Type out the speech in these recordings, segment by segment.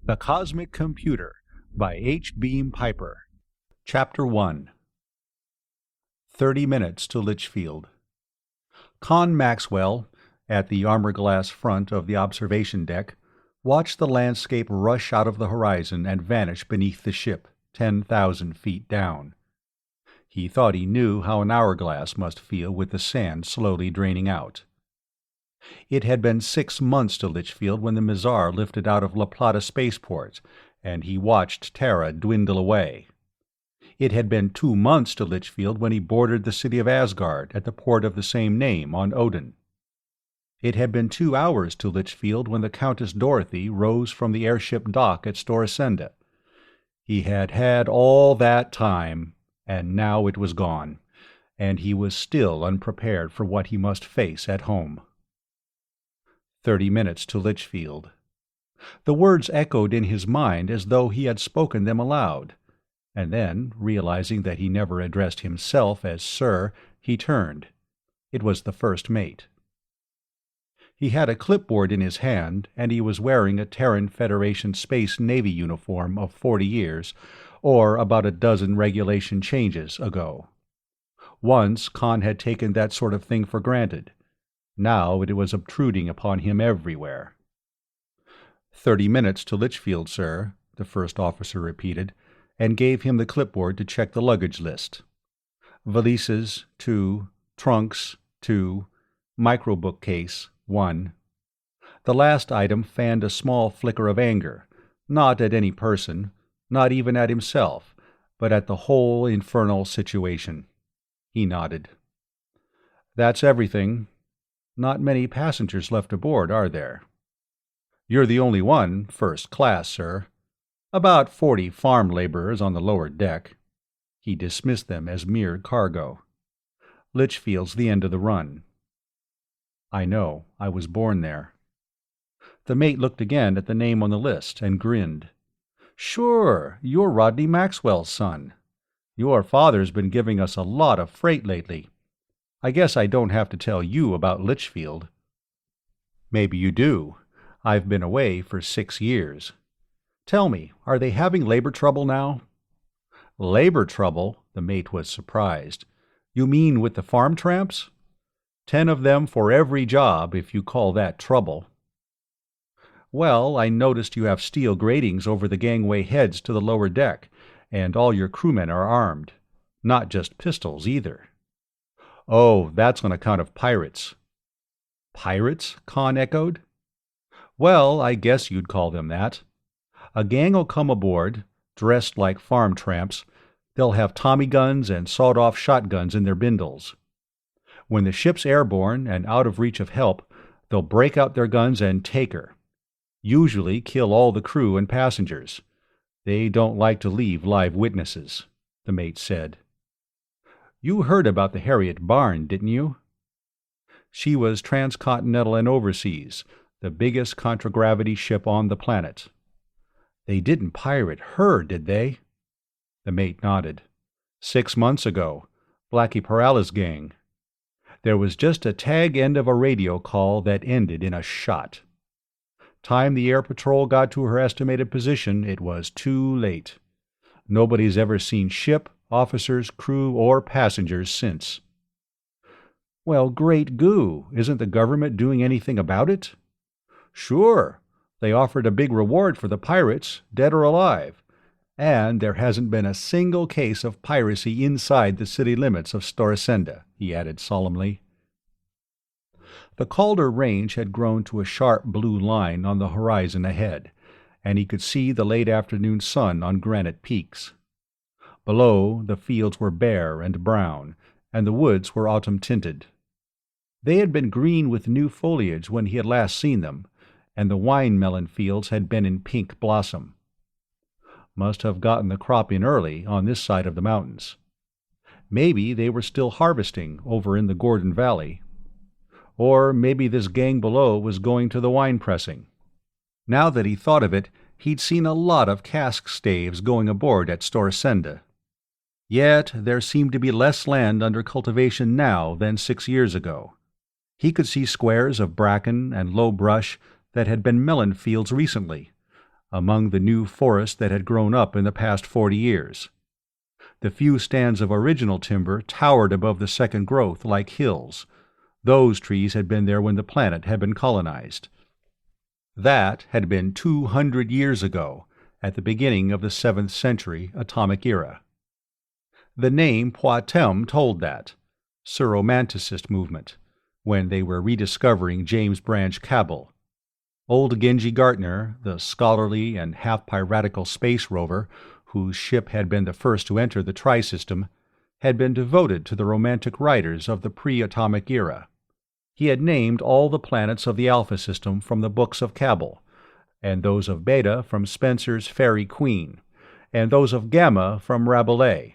The Cosmic Computer by H. Beam Piper. Chapter 1. 30 Minutes to Litchfield. Con Maxwell, at the armor-glass front of the observation deck, watched the landscape rush out of the horizon and vanish beneath the ship, 10,000 feet down. He thought he knew how an hourglass must feel with the sand slowly draining out. It had been 6 months to Litchfield when the Mizar lifted out of La Plata spaceport, and he watched Terra dwindle away. It had been 2 months to Litchfield when he boarded the city of Asgard at the port of the same name on Odin. It had been 2 hours to Litchfield when the Countess Dorothy rose from the airship dock at Storsenda. He had had all that time, and now it was gone, and he was still unprepared for what he must face at home. 30 minutes to Litchfield. The words echoed in his mind as though he had spoken them aloud, and then, realizing that he never addressed himself as Sir, he turned. It was the first mate. He had a clipboard in his hand, and he was wearing a Terran Federation Space Navy uniform of 40 years, or about a dozen regulation changes ago. Once Khan had taken that sort of thing for granted. Now it was obtruding upon him everywhere. 30 minutes to Litchfield, sir, the first officer repeated, and gave him the clipboard to check the luggage list. Valises, 2. Trunks, 2. Microbookcase, 1. The last item fanned a small flicker of anger, not at any person, not even at himself, but at the whole infernal situation. He nodded. That's everything. Not many passengers left aboard, are there? You're the only one, first class, sir. About 40 farm laborers on the lower deck. He dismissed them as mere cargo. Litchfield's the end of the run. I know. I was born there. The mate looked again at the name on the list and grinned. Sure, you're Rodney Maxwell's son. Your father's been giving us a lot of freight lately. I guess I don't have to tell you about Litchfield. Maybe you do. I've been away for 6 years. Tell me, are they having labor trouble now? Labor trouble? The mate was surprised. You mean with the farm tramps? 10 of them for every job, if you call that trouble. Well, I noticed you have steel gratings over the gangway heads to the lower deck, and all your crewmen are armed. Not just pistols, either. Oh, that's on account of pirates. Pirates? Khan echoed. Well, I guess you'd call them that. A gang'll come aboard, dressed like farm tramps. They'll have Tommy guns and sawed-off shotguns in their bindles. When the ship's airborne and out of reach of help, they'll break out their guns and take her. Usually kill all the crew and passengers. They don't like to leave live witnesses, the mate said. You heard about the Harriet Barn, didn't you? She was transcontinental and overseas, the biggest contragravity ship on the planet. They didn't pirate her, did they? The mate nodded. 6 months ago, Blackie Perala's gang. There was just a tag end of a radio call that ended in a shot. Time the air patrol got to her estimated position, it was too late. Nobody's ever seen ship, officers, crew, or passengers since. Well, great goo. Isn't the government doing anything about it? Sure. They offered a big reward for the pirates, dead or alive. And there hasn't been a single case of piracy inside the city limits of Storsenda, he added solemnly. The Calder Range had grown to a sharp blue line on the horizon ahead, and he could see the late afternoon sun on granite peaks. Below, the fields were bare and brown, and the woods were autumn-tinted. They had been green with new foliage when he had last seen them, and the wine-melon fields had been in pink blossom. Must have gotten the crop in early on this side of the mountains. Maybe they were still harvesting over in the Gordon Valley. Or maybe this gang below was going to the wine-pressing. Now that he thought of it, he'd seen a lot of cask staves going aboard at Storsenda. Yet there seemed to be less land under cultivation now than 6 years ago. He could see squares of bracken and low brush that had been melon fields recently, among the new forest that had grown up in the past 40 years. The few stands of original timber towered above the second growth like hills. Those trees had been there when the planet had been colonized. That had been 200 years ago, at the beginning of the 7th century atomic era. The name Poitem told that, Syromanticist movement, when they were rediscovering James Branch Cabell. Old Genji Gartner, the scholarly and half-piratical space rover, whose ship had been the first to enter the Tri-System, had been devoted to the romantic writers of the pre-atomic era. He had named all the planets of the Alpha System from the books of Cabell, and those of Beta from Spencer's Faerie Queene, and those of Gamma from Rabelais.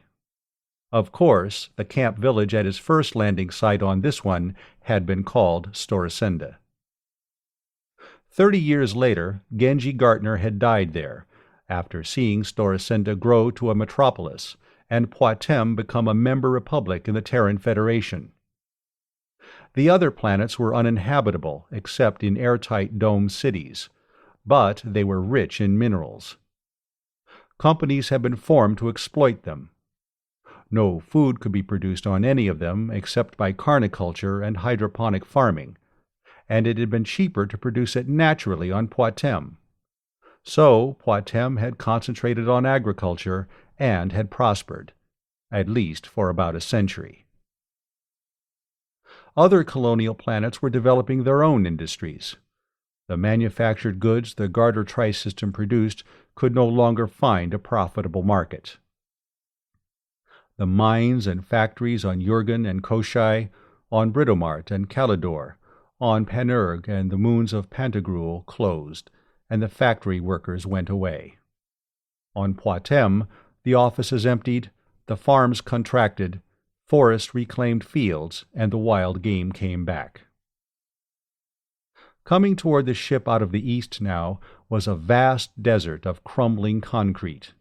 Of course, the camp village at his first landing site on this one had been called Storsenda. 30 years later, Genji Gartner had died there, after seeing Storsenda grow to a metropolis, and Poitem become a member republic in the Terran Federation. The other planets were uninhabitable except in airtight dome cities, but they were rich in minerals. Companies had been formed to exploit them. No food could be produced on any of them except by carniculture and hydroponic farming, and it had been cheaper to produce it naturally on Poitem. So Poitem had concentrated on agriculture and had prospered, at least for about a century. Other colonial planets were developing their own industries. The manufactured goods the Garter Tri-System produced could no longer find a profitable market. The mines and factories on Jurgen and Koshai, on Britomart and Calidor, on Panurg and the moons of Pantagruel closed, and the factory workers went away. On Poitem, the offices emptied, the farms contracted, forests reclaimed fields, and the wild game came back. Coming toward the ship out of the east now was a vast desert of crumbling concrete.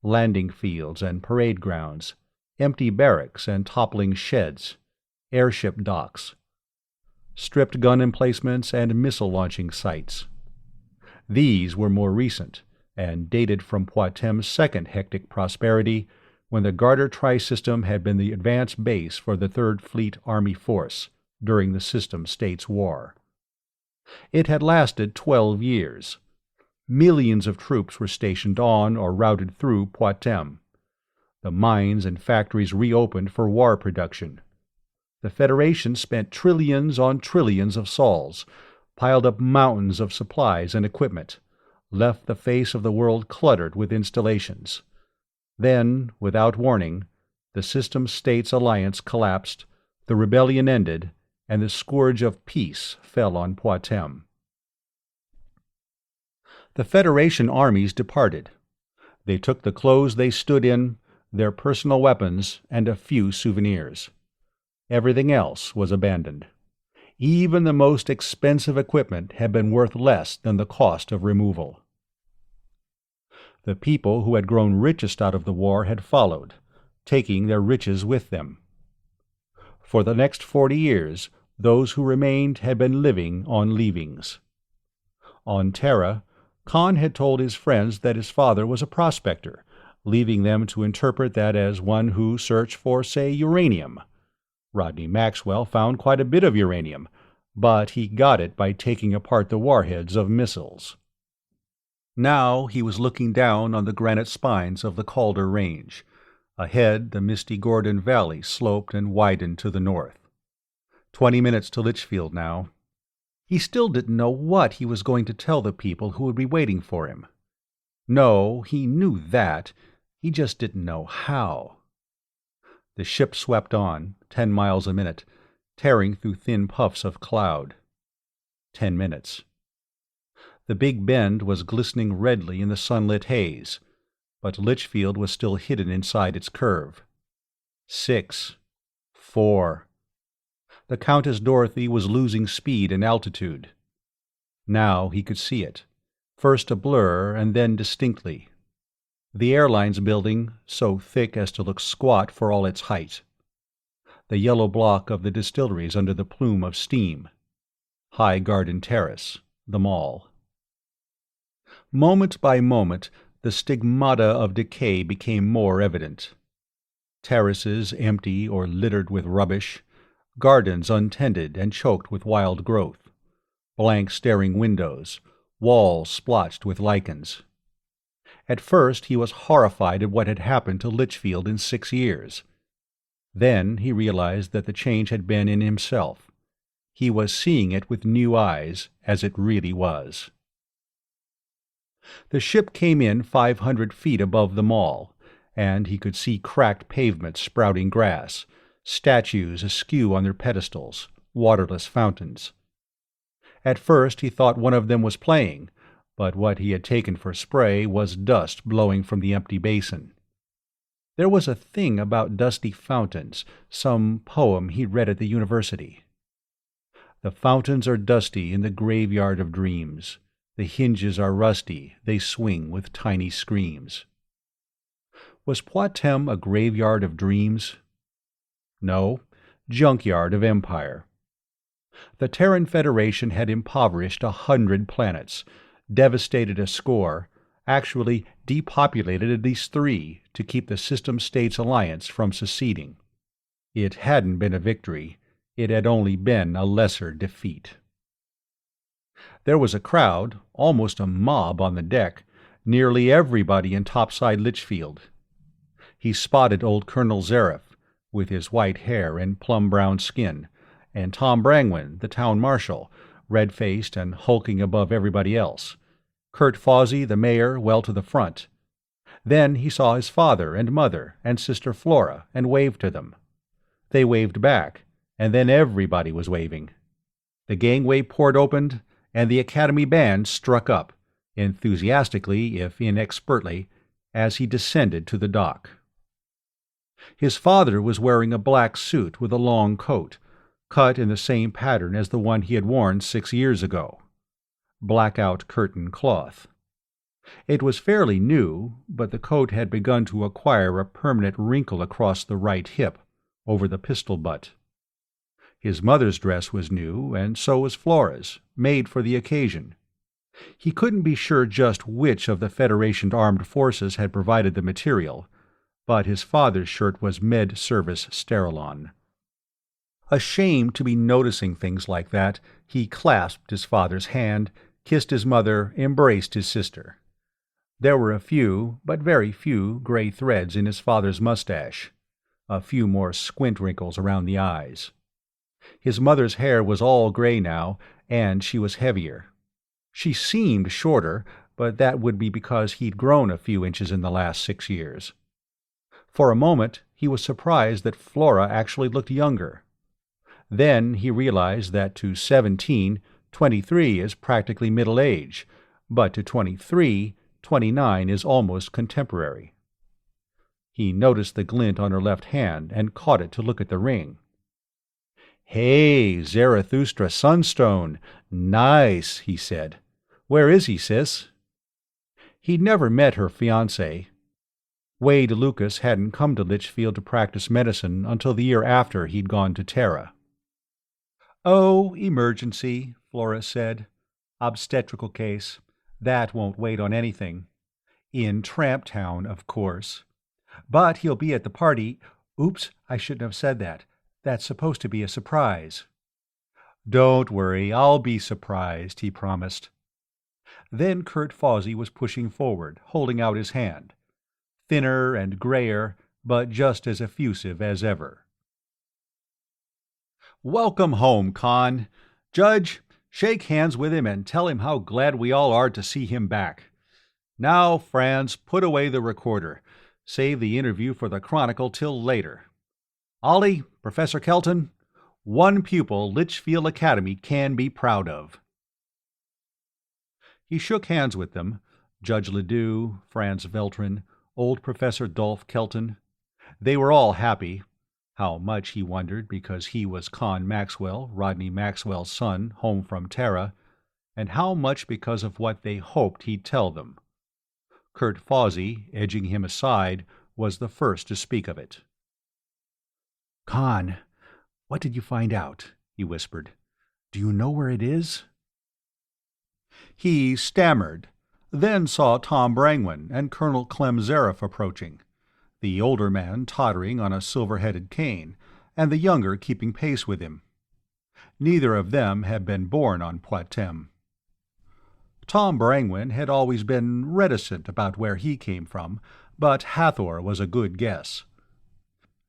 Landing fields and parade grounds, empty barracks and toppling sheds, airship docks, stripped gun emplacements and missile launching sites. These were more recent, and dated from Poitem's second hectic prosperity, when the Garter Tri-System had been the advance base for the 3rd Fleet Army Force during the System States War. It had lasted 12 years. Millions of troops were stationed on or routed through Poitem. The mines and factories reopened for war production. The Federation spent trillions on trillions of sols, piled up mountains of supplies and equipment, left the face of the world cluttered with installations. Then, without warning, the System States alliance collapsed, the rebellion ended, and the scourge of peace fell on Poitem. The Federation armies departed. They took the clothes they stood in, their personal weapons, and a few souvenirs. Everything else was abandoned. Even the most expensive equipment had been worth less than the cost of removal. The people who had grown richest out of the war had followed, taking their riches with them. For the next 40 years, those who remained had been living on leavings. On Terra, Khan had told his friends that his father was a prospector, leaving them to interpret that as one who searched for, say, uranium. Rodney Maxwell found quite a bit of uranium, but he got it by taking apart the warheads of missiles. Now he was looking down on the granite spines of the Calder Range. Ahead, the misty Gordon Valley sloped and widened to the north. 20 minutes to Litchfield now. He still didn't know what he was going to tell the people who would be waiting for him. No, he knew that. He just didn't know how. The ship swept on, 10 miles a minute, tearing through thin puffs of cloud. 10 minutes. The Big Bend was glistening redly in the sunlit haze, but Litchfield was still hidden inside its curve. 6, 4. The Countess Dorothy was losing speed and altitude. Now he could see it, first a blur and then distinctly. The airlines building, so thick as to look squat for all its height. The yellow block of the distilleries under the plume of steam. High Garden Terrace, the mall. Moment by moment, the stigmata of decay became more evident. Terraces empty or littered with rubbish, gardens untended and choked with wild growth, blank staring windows, walls splotched with lichens. At first he was horrified at what had happened to Litchfield in 6 years. Then he realized that the change had been in himself. He was seeing it with new eyes, as it really was. The ship came in 500 feet above the mall, and he could see cracked pavements sprouting grass, statues askew on their pedestals, waterless fountains. At first he thought one of them was playing, but what he had taken for spray was dust blowing from the empty basin. There was a thing about dusty fountains, some poem he'd read at the university. The fountains are dusty in the graveyard of dreams. The hinges are rusty, they swing with tiny screams. Was Poitem a graveyard of dreams? No, junkyard of empire. The Terran Federation had impoverished 100 planets, devastated a score, actually depopulated at least 3 to keep the System States Alliance from seceding. It hadn't been a victory, it had only been a lesser defeat. There was a crowd, almost a mob on the deck, nearly everybody in topside Litchfield. He spotted old Colonel Zareth, with his white hair and plum-brown skin, and Tom Brangwyn, the town marshal, red-faced and hulking above everybody else. Kurt Fawsey, the mayor, well to the front. Then he saw his father and mother and sister Flora and waved to them. They waved back, and then everybody was waving. The gangway port opened, and the Academy band struck up, enthusiastically if inexpertly, as he descended to the dock. His father was wearing a black suit with a long coat, cut in the same pattern as the one he had worn 6 years ago. Blackout curtain cloth. It was fairly new, but the coat had begun to acquire a permanent wrinkle across the right hip, over the pistol butt. His mother's dress was new, and so was Flora's, made for the occasion. He couldn't be sure just which of the Federation armed forces had provided the material, but his father's shirt was Med-Service Sterilon. Ashamed to be noticing things like that, he clasped his father's hand, kissed his mother, embraced his sister. There were a few, but very few, gray threads in his father's mustache, a few more squint wrinkles around the eyes. His mother's hair was all gray now, and she was heavier. She seemed shorter, but that would be because he'd grown a few inches in the last 6 years. For a moment he was surprised that Flora actually looked younger. Then he realized that to 17, 23 is practically middle age, but to 23, 29 is almost contemporary. He noticed the glint on her left hand and caught it to look at the ring. "Hey, Zarathustra Sunstone! Nice," he said. "Where is he, sis?" He'd never met her fiancé. Wade Lucas hadn't come to Litchfield to practice medicine until the year after he'd gone to Terra. "Oh, emergency," Flora said. "Obstetrical case. That won't wait on anything. In Tramp Town, of course. But he'll be at the party. Oops, I shouldn't have said that. That's supposed to be a surprise." "Don't worry, I'll be surprised," he promised. Then Kurt Fawsey was pushing forward, holding out his hand. Thinner and grayer, but just as effusive as ever. "Welcome home, Con. Judge, shake hands with him and tell him how glad we all are to see him back. Now, Franz, put away the recorder. Save the interview for the Chronicle till later. Ollie, Professor Kelton, one pupil Litchfield Academy can be proud of." He shook hands with them, Judge Ledoux, Franz Veltrin, old Professor Dolph Kelton. They were all happy. How much, he wondered, because he was Con Maxwell, Rodney Maxwell's son, home from Terra, and how much because of what they hoped he'd tell them. Kurt Fawsey, edging him aside, was the first to speak of it. "Con, what did you find out?" he whispered. "Do you know where it is?" He stammered. then saw Tom Brangwen and Colonel Clem Zareff approaching, the older man tottering on a silver-headed cane, and the younger keeping pace with him. Neither of them had been born on Poitem. Tom Brangwen had always been reticent about where he came from, but Hathor was a good guess.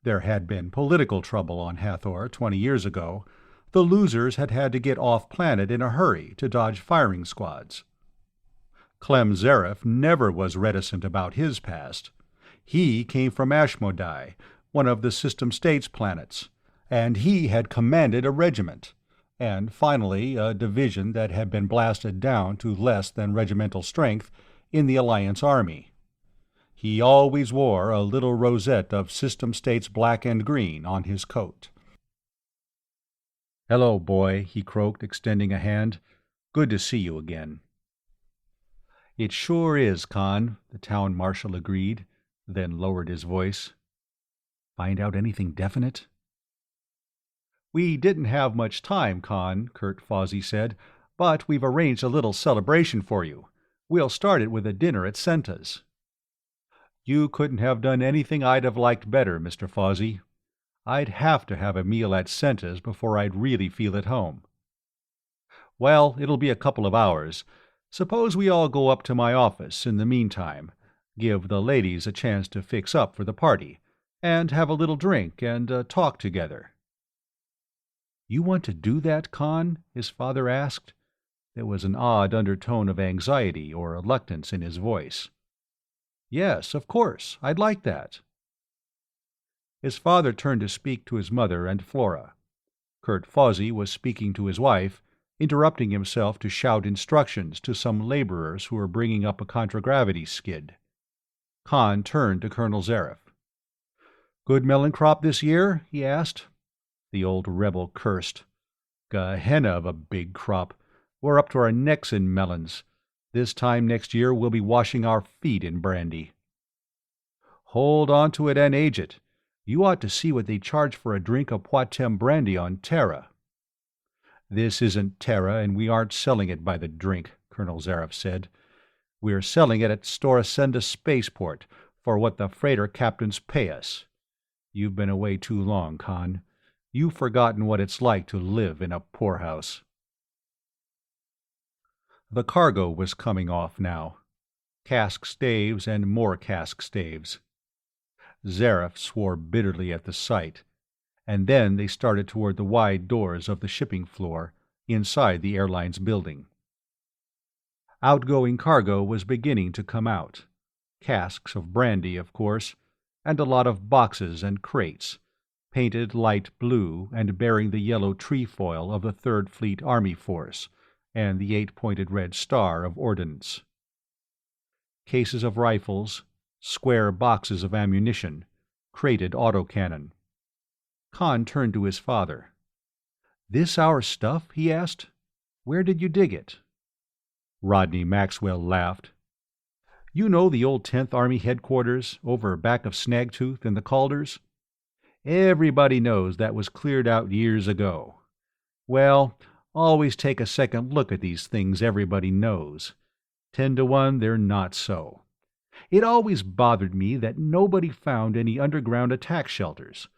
There had been political trouble on Hathor 20 years ago. The losers had had to get off-planet in a hurry to dodge firing squads. Clem Zareff never was reticent about his past. He came from Ashmodai, one of the System States planets, and he had commanded a regiment, and finally a division that had been blasted down to less than regimental strength in the Alliance Army. He always wore a little rosette of System States black and green on his coat. "Hello, boy," he croaked, extending a hand. "Good to see you again." "It sure is, Con," the town marshal agreed, then lowered his voice. "Find out anything definite?" "We didn't have much time, Con," Kurt Fawsey said, "but we've arranged a little celebration for you. We'll start it with a dinner at Senta's." "You couldn't have done anything I'd have liked better, Mr. Fawsey. I'd have to have a meal at Senta's before I'd really feel at home." "Well, it'll be a couple of hours. Suppose we all go up to my office in the meantime, give the ladies a chance to fix up for the party, and have a little drink and talk together." "You want to do that, Con?" his father asked. There was an odd undertone of anxiety or reluctance in his voice. "Yes, of course. I'd like that." His father turned to speak to his mother and Flora. Kurt Fawsey was speaking to his wife, interrupting himself to shout instructions to some laborers who were bringing up a contragravity skid. Khan turned to Colonel Zareff. "Good melon crop this year?" he asked. The old rebel cursed. "Gehenna of a big crop. We're up to our necks in melons. This time next year we'll be washing our feet in brandy." "Hold on to it and age it. You ought to see what they charge for a drink of Poitem brandy on Terra." "This isn't Terra, and we aren't selling it by the drink," Colonel Zareff said. "We're selling it at Storasenda Spaceport for what the freighter captains pay us. You've been away too long, Con. You've forgotten what it's like to live in a poorhouse." The cargo was coming off now. Cask staves and more cask staves. Zareff swore bitterly at the sight, and then they started toward the wide doors of the shipping floor inside the airline's building. Outgoing cargo was beginning to come out. Casks of brandy, of course, and a lot of boxes and crates, painted light blue and bearing the yellow trefoil of the 3rd Fleet Army Force and the 8-pointed red star of ordnance. Cases of rifles, square boxes of ammunition, crated autocannon. Khan turned to his father. "This our stuff?" he asked. "Where did you dig it?" Rodney Maxwell laughed. "You know the old 10th Army headquarters over back of Snagtooth in the Calders? Everybody knows that was cleared out years ago. Well, always take a second look at these things everybody knows. 10 to 1 they're not so. It always bothered me that nobody found any underground attack shelters.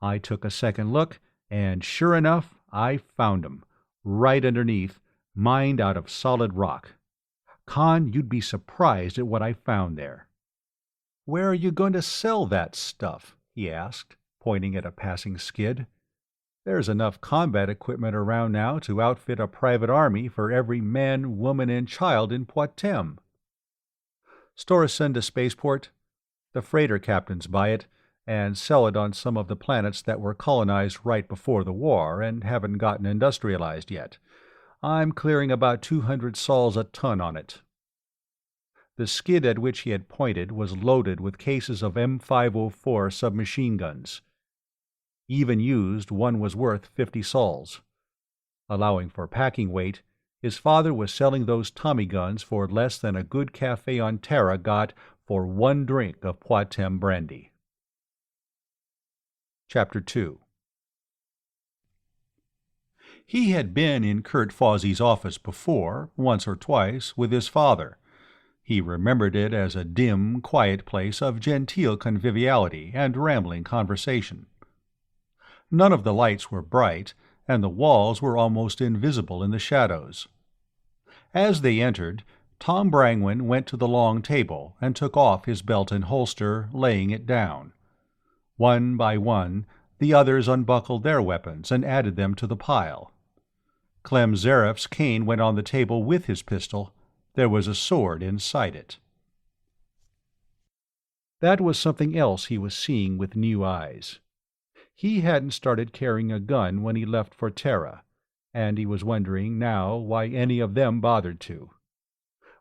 I took a second look, and sure enough, I found 'em, right underneath, mined out of solid rock. Con, you'd be surprised at what I found there." "Where are you going to sell that stuff?" he asked, pointing at a passing skid. "There's enough combat equipment around now to outfit a private army for every man, woman, and child in Poitem." "Storasenda Spaceport. The freighter captains buy it, and sell it on some of the planets that were colonized right before the war and haven't gotten industrialized yet. I'm clearing about 200 sols a ton on it." The skid at which he had pointed was loaded with cases of M504 submachine guns. Even used, one was worth 50 sols. Allowing for packing weight, his father was selling those Tommy guns for less than a good cafe on Terra got for one drink of Poitem brandy. Chapter 2. He had been in Kurt Fawsey's office before, once or twice, with his father. He remembered it as a dim, quiet place of genteel conviviality and rambling conversation. None of the lights were bright, and the walls were almost invisible in the shadows. As they entered, Tom Brangwen went to the long table and took off his belt and holster, laying it down. One by one, the others unbuckled their weapons and added them to the pile. Clem Zareff's cane went on the table with his pistol. There was a sword inside it. That was something else he was seeing with new eyes. He hadn't started carrying a gun when he left for Terra, and he was wondering now why any of them bothered to.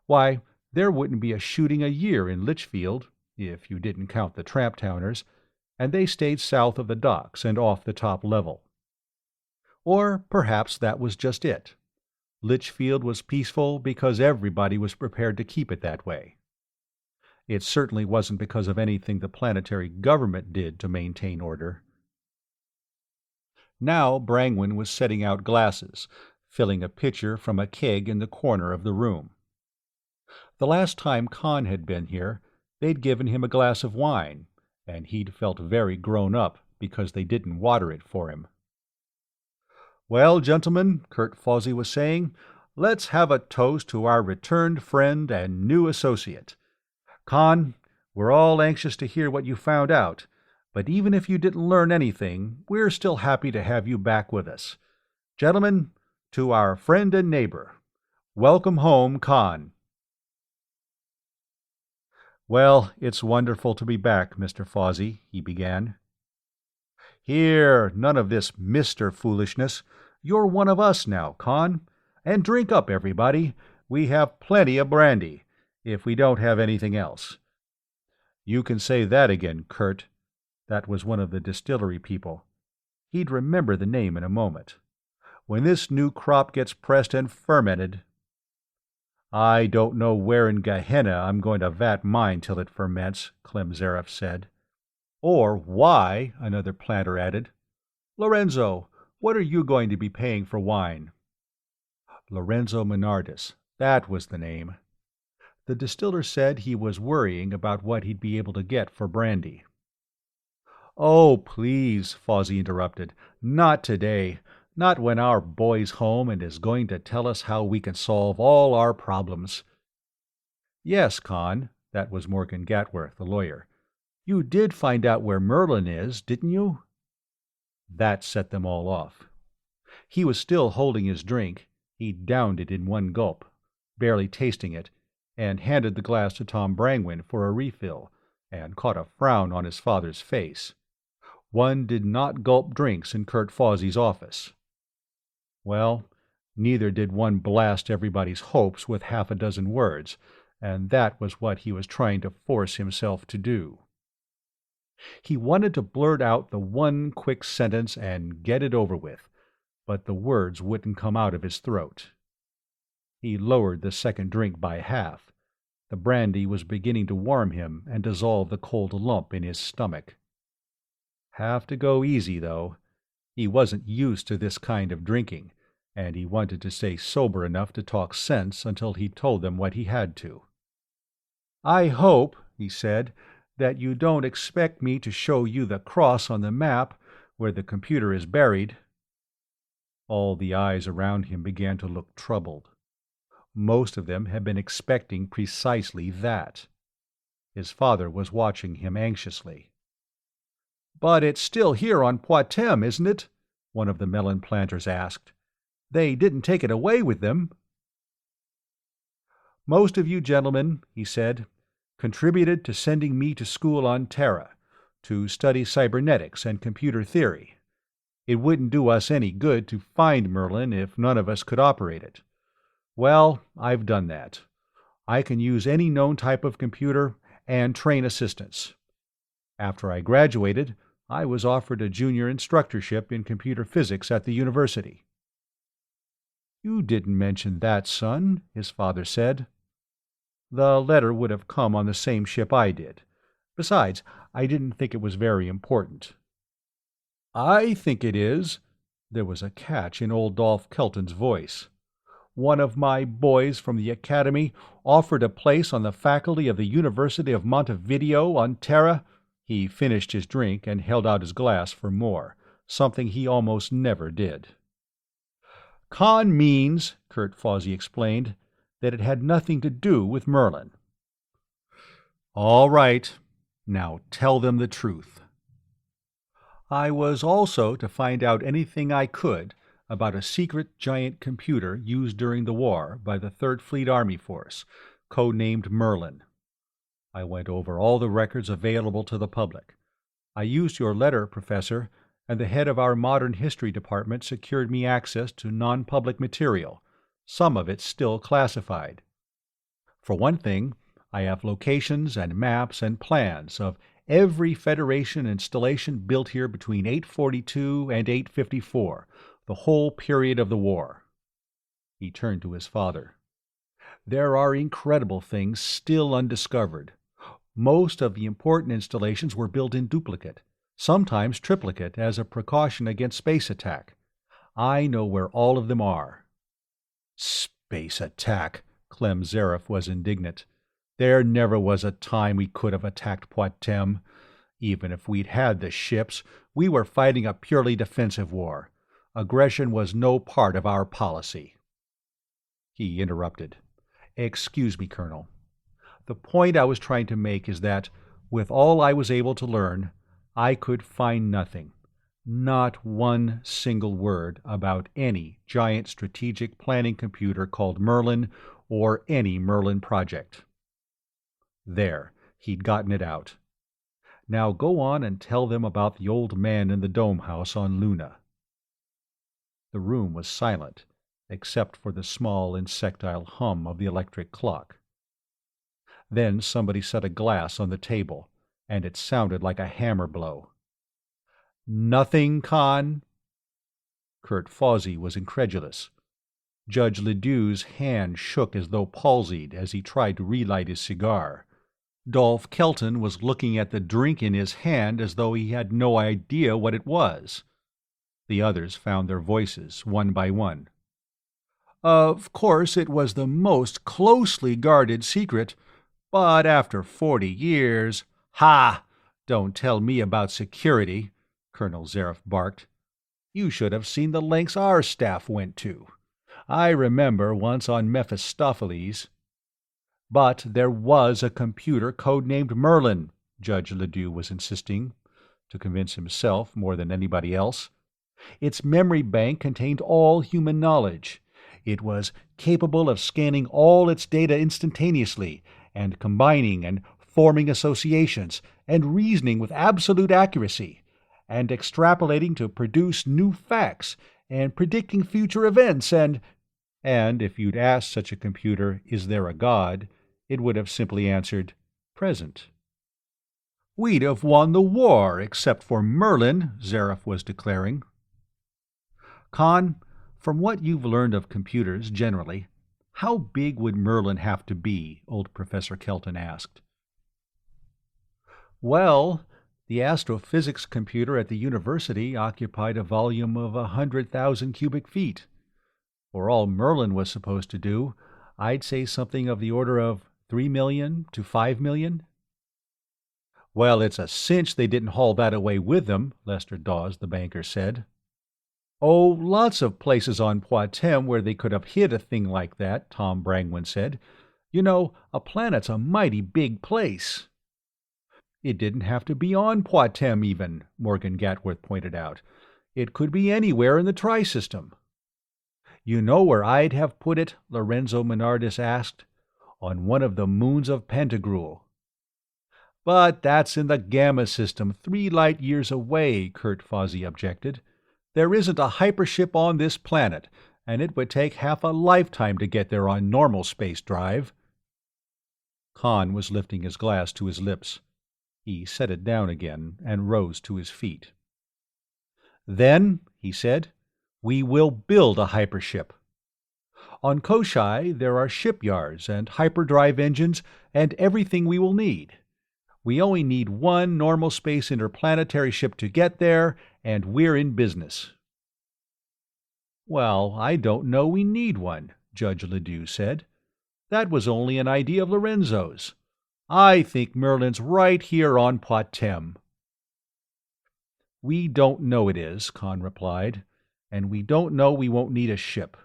Why, there wouldn't be a shooting a year in Litchfield, if you didn't count the tramp-towners, and they stayed south of the docks and off the top level. Or perhaps that was just it. Litchfield was peaceful because everybody was prepared to keep it that way. It certainly wasn't because of anything the planetary government did to maintain order. Now Brangwen was setting out glasses, filling a pitcher from a keg in the corner of the room. The last time Khan had been here, they'd given him a glass of wine, and he'd felt very grown up because they didn't water it for him. "Well, gentlemen," Kurt Fawsey was saying, "let's have a toast to our returned friend and new associate. Khan, we're all anxious to hear what you found out, but even if you didn't learn anything, we're still happy to have you back with us. Gentlemen, to our friend and neighbor, welcome home, Khan." "Well, it's wonderful to be back, Mr. Fawsey," he began. "Here, none of this Mr. foolishness. You're one of us now, Khan. And drink up, everybody. We have plenty of brandy, if we don't have anything else." "You can say that again, Kurt." That was one of the distillery people. He'd remember the name in a moment. "When this new crop gets pressed and fermented—" "I don't know where in Gehenna I'm going to vat mine till it ferments," Clem Zareff said. "Or why," another planter added. "Lorenzo, what are you going to be paying for wine?" Lorenzo Menardis, that was the name. The distiller said he was worrying about what he'd be able to get for brandy. "Oh, please," Fawsey interrupted. "Not today. Not when our boy's home and is going to tell us how we can solve all our problems." "Yes, Con," that was Morgan Gatworth, the lawyer. "You did find out where Merlin is, didn't you?" That set them all off. He was still holding his drink. He downed it in one gulp, barely tasting it, and handed the glass to Tom Brangwen for a refill, and caught a frown on his father's face. One did not gulp drinks in Kurt Fawsey's office. Well, neither did one blast everybody's hopes with half a dozen words, and that was what he was trying to force himself to do. He wanted to blurt out the one quick sentence and get it over with, but the words wouldn't come out of his throat. He lowered the second drink by half. The brandy was beginning to warm him and dissolve the cold lump in his stomach. Have to go easy, though. He wasn't used to this kind of drinking, and he wanted to stay sober enough to talk sense until he'd told them what he had to. "I hope," he said, "that you don't expect me to show you the cross on the map where the computer is buried." All the eyes around him began to look troubled. Most of them had been expecting precisely that. His father was watching him anxiously. "But it's still here on Poitem, isn't it?" one of the melon planters asked. "They didn't take it away with them." "Most of you gentlemen," he said, "contributed to sending me to school on Terra, to study cybernetics and computer theory. It wouldn't do us any good to find Merlin if none of us could operate it. Well, I've done that. I can use any known type of computer and train assistants. After I graduated, I was offered a junior instructorship in computer physics at the university." "You didn't mention that, son," his father said. "The letter would have come on the same ship I did. Besides, I didn't think it was very important." "I think it is." There was a catch in old Dolph Kelton's voice. One of my boys from the academy offered a place on the faculty of the University of Montevideo on Terra. He finished his drink and held out his glass for more, something he almost never did. Con means, Kurt Fawsey explained, that it had nothing to do with Merlin. All right, now tell them the truth. I was also to find out anything I could about a secret giant computer used during the war by the 3rd Fleet Army Force, codenamed Merlin. I went over all the records available to the public. I used your letter, Professor, and the head of our modern history department secured me access to non-public material, some of it still classified. For one thing, I have locations and maps and plans of every Federation installation built here between 842 and 854, the whole period of the war. He turned to his father. There are incredible things still undiscovered. Most of the important installations were built in duplicate, sometimes triplicate, as a precaution against space attack. I know where all of them are. Space attack, Clem Zareth was indignant. There never was a time we could have attacked Poitem. Even if we'd had the ships, we were fighting a purely defensive war. Aggression was no part of our policy. He interrupted. Excuse me, Colonel. The point I was trying to make is that, with all I was able to learn, I could find nothing, not one single word about any giant strategic planning computer called Merlin or any Merlin project. There, he'd gotten it out. Now go on and tell them about the old man in the dome house on Luna. The room was silent, except for the small insectile hum of the electric clock. Then somebody set a glass on the table, and it sounded like a hammer blow. Nothing, Con? Kurt Fawsey was incredulous. Judge Ledoux's hand shook as though palsied as he tried to relight his cigar. Dolph Kelton was looking at the drink in his hand as though he had no idea what it was. The others found their voices, one by one. Of course, it was the most closely guarded secret, but after 40 years— Ha! Don't tell me about security, Colonel Zareth barked. You should have seen the lengths our staff went to. I remember once on Mephistopheles— But there was a computer codenamed Merlin, Judge Ledoux was insisting, to convince himself more than anybody else. Its memory bank contained all human knowledge. It was capable of scanning all its data instantaneously, and combining and forming associations, and reasoning with absolute accuracy, and extrapolating to produce new facts, and predicting future events, and if you'd asked such a computer, is there a God, it would have simply answered, present. We'd have won the war, except for Merlin, Zareth was declaring. Con, from what you've learned of computers generally, how big would Merlin have to be? Old Professor Kelton asked. Well, the astrophysics computer at the university occupied a volume of 100,000 cubic feet. For all Merlin was supposed to do, I'd say something of the order of 3 million to 5 million. Well, it's a cinch they didn't haul that away with them, Lester Dawes, the banker, said. Oh, lots of places on Poitem where they could have hid a thing like that, Tom Brangwyn said. You know, a planet's a mighty big place. It didn't have to be on Poitem even, Morgan Gatworth pointed out. It could be anywhere in the Tri-System. You know where I'd have put it? Lorenzo Menardis asked. On one of the moons of Pantagruel. But that's in the Gamma system, 3 light years away, Kurt Fawsey objected. There isn't a hypership on this planet, and it would take half a lifetime to get there on normal space drive. Con was lifting his glass to his lips. He set it down again and rose to his feet. Then, he said, we will build a hypership. On Koshai there are shipyards and hyperdrive engines and everything we will need. We only need one normal space interplanetary ship to get there, and we're in business. Well, I don't know we need one, Judge Ledoux said. "That was only an idea of Lorenzo's. I think Merlin's right here on Poitem." "We don't know it is," Con replied, "and we don't know we won't need a ship.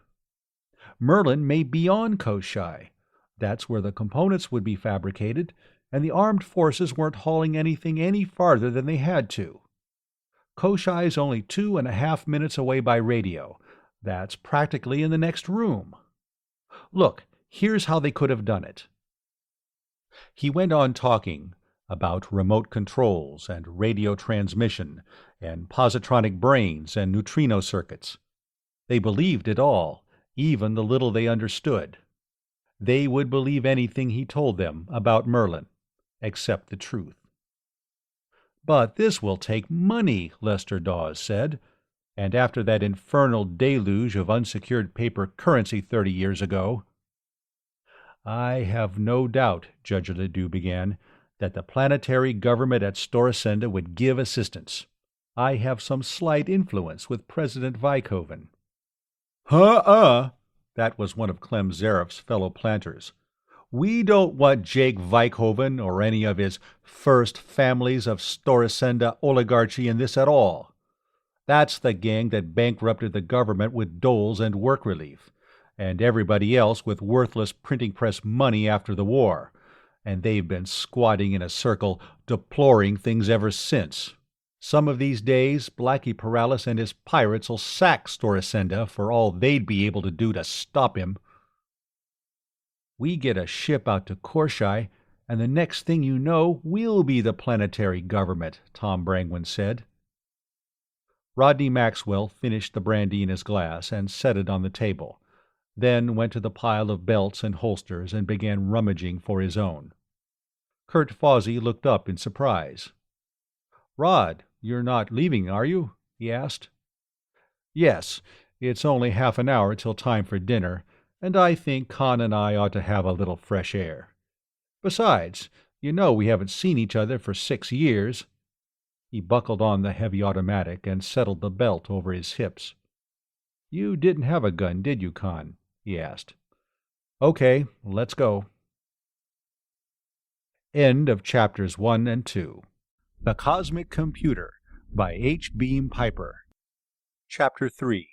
Merlin may be on Koshai. That's where the components would be fabricated, and the armed forces weren't hauling anything any farther than they had to. Koshai's only 2.5 minutes away by radio. That's practically in the next room. Look, here's how they could have done it." He went on talking about remote controls and radio transmission and positronic brains and neutrino circuits. They believed it all, even the little they understood. They would believe anything he told them about Merlin, except the truth. "But this will take money," Lester Dawes said, "and after that infernal deluge of unsecured paper currency 30 years ago." "I have no doubt," Judge Ledoux began, "that the planetary government at Storsenda would give assistance. I have some slight influence with President Vykoven." That was one of Clem Zareff's fellow planters. "We don't want Jake Vykoven or any of his first families of Storsenda oligarchy in this at all. That's the gang that bankrupted the government with doles and work relief, and everybody else with worthless printing press money after the war, and they've been squatting in a circle deploring things ever since. Some of these days, Blackie Paralis and his pirats will sack Storsenda for all they'd be able to do to stop him. We get a ship out to Koshai, and the next thing you know, we'll be the planetary government," Tom Brangwyn said. Rodney Maxwell finished the brandy in his glass and set it on the table, then went to the pile of belts and holsters and began rummaging for his own. Kurt Fawsey looked up in surprise. "Rod, you're not leaving, are you?" he asked. "Yes, it's only half an hour till time for dinner, and I think Con and I ought to have a little fresh air. Besides, you know we haven't seen each other for 6 years." He buckled on the heavy automatic and settled the belt over his hips. "You didn't have a gun, did you, Con?" he asked. "Okay, let's go." End of chapters 1 and 2. The Cosmic Computer by H. Beam Piper. Chapter 3.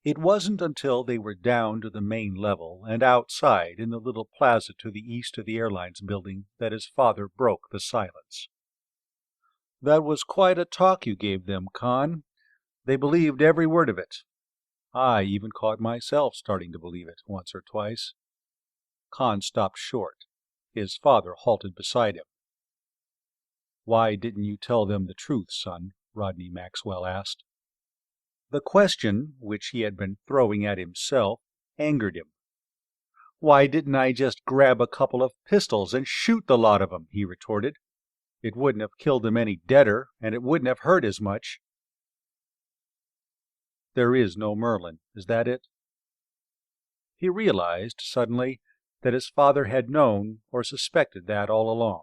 It wasn't until they were down to the main level and outside in the little plaza to the east of the airlines building that his father broke the silence. "That was quite a talk you gave them, Con. They believed every word of it. I even caught myself starting to believe it once or twice." Con stopped short. His father halted beside him. "Why didn't you tell them the truth, son?" Rodney Maxwell asked. The question, which he had been throwing at himself, angered him. "Why didn't I just grab a couple of pistols and shoot the lot of 'em?" he retorted. "It wouldn't have killed them any deader, and it wouldn't have hurt as much." There is no Merlin, is that it? He realized, suddenly, that his father had known or suspected that all along.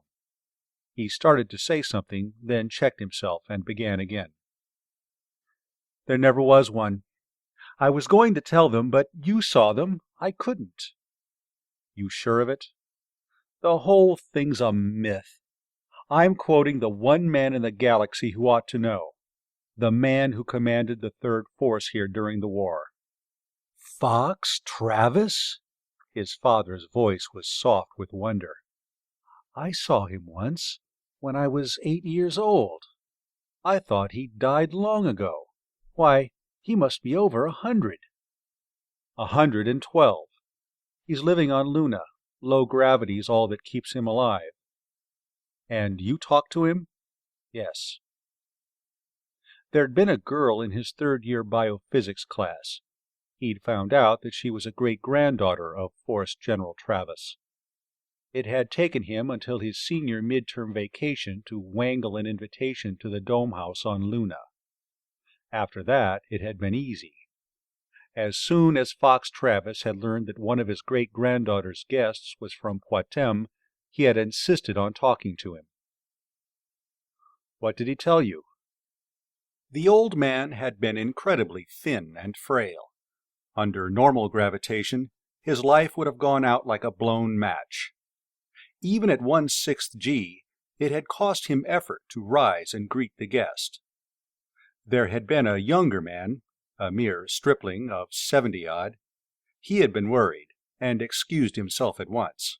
He started to say something, then checked himself and began again. "There never was one. I was going to tell them, but you saw them. I couldn't." "You sure of it?" "The whole thing's a myth. I'm quoting the one man in the galaxy who ought to know. The man who commanded the Third Force here during the war." "Fox Travis?" His father's voice was soft with wonder. "I saw him once, when I was 8 years old. I thought he'd died long ago. Why, he must be over 100. 112. He's living on Luna. Low gravity's all that keeps him alive." "And you talked to him?" "Yes." There'd been a girl in his third-year biophysics class. He'd found out that she was a great-granddaughter of Force General Travis. It had taken him until his senior midterm vacation to wangle an invitation to the Dome House on Luna. After that, it had been easy. As soon as Fox Travis had learned that one of his great-granddaughter's guests was from Poitem, he had insisted on talking to him. "What did he tell you?" The old man had been incredibly thin and frail. Under normal gravitation, his life would have gone out like a blown match. Even at 1/6 G, it had cost him effort to rise and greet the guest. There had been a younger man, a mere stripling of 70-odd. He had been worried, and excused himself at once.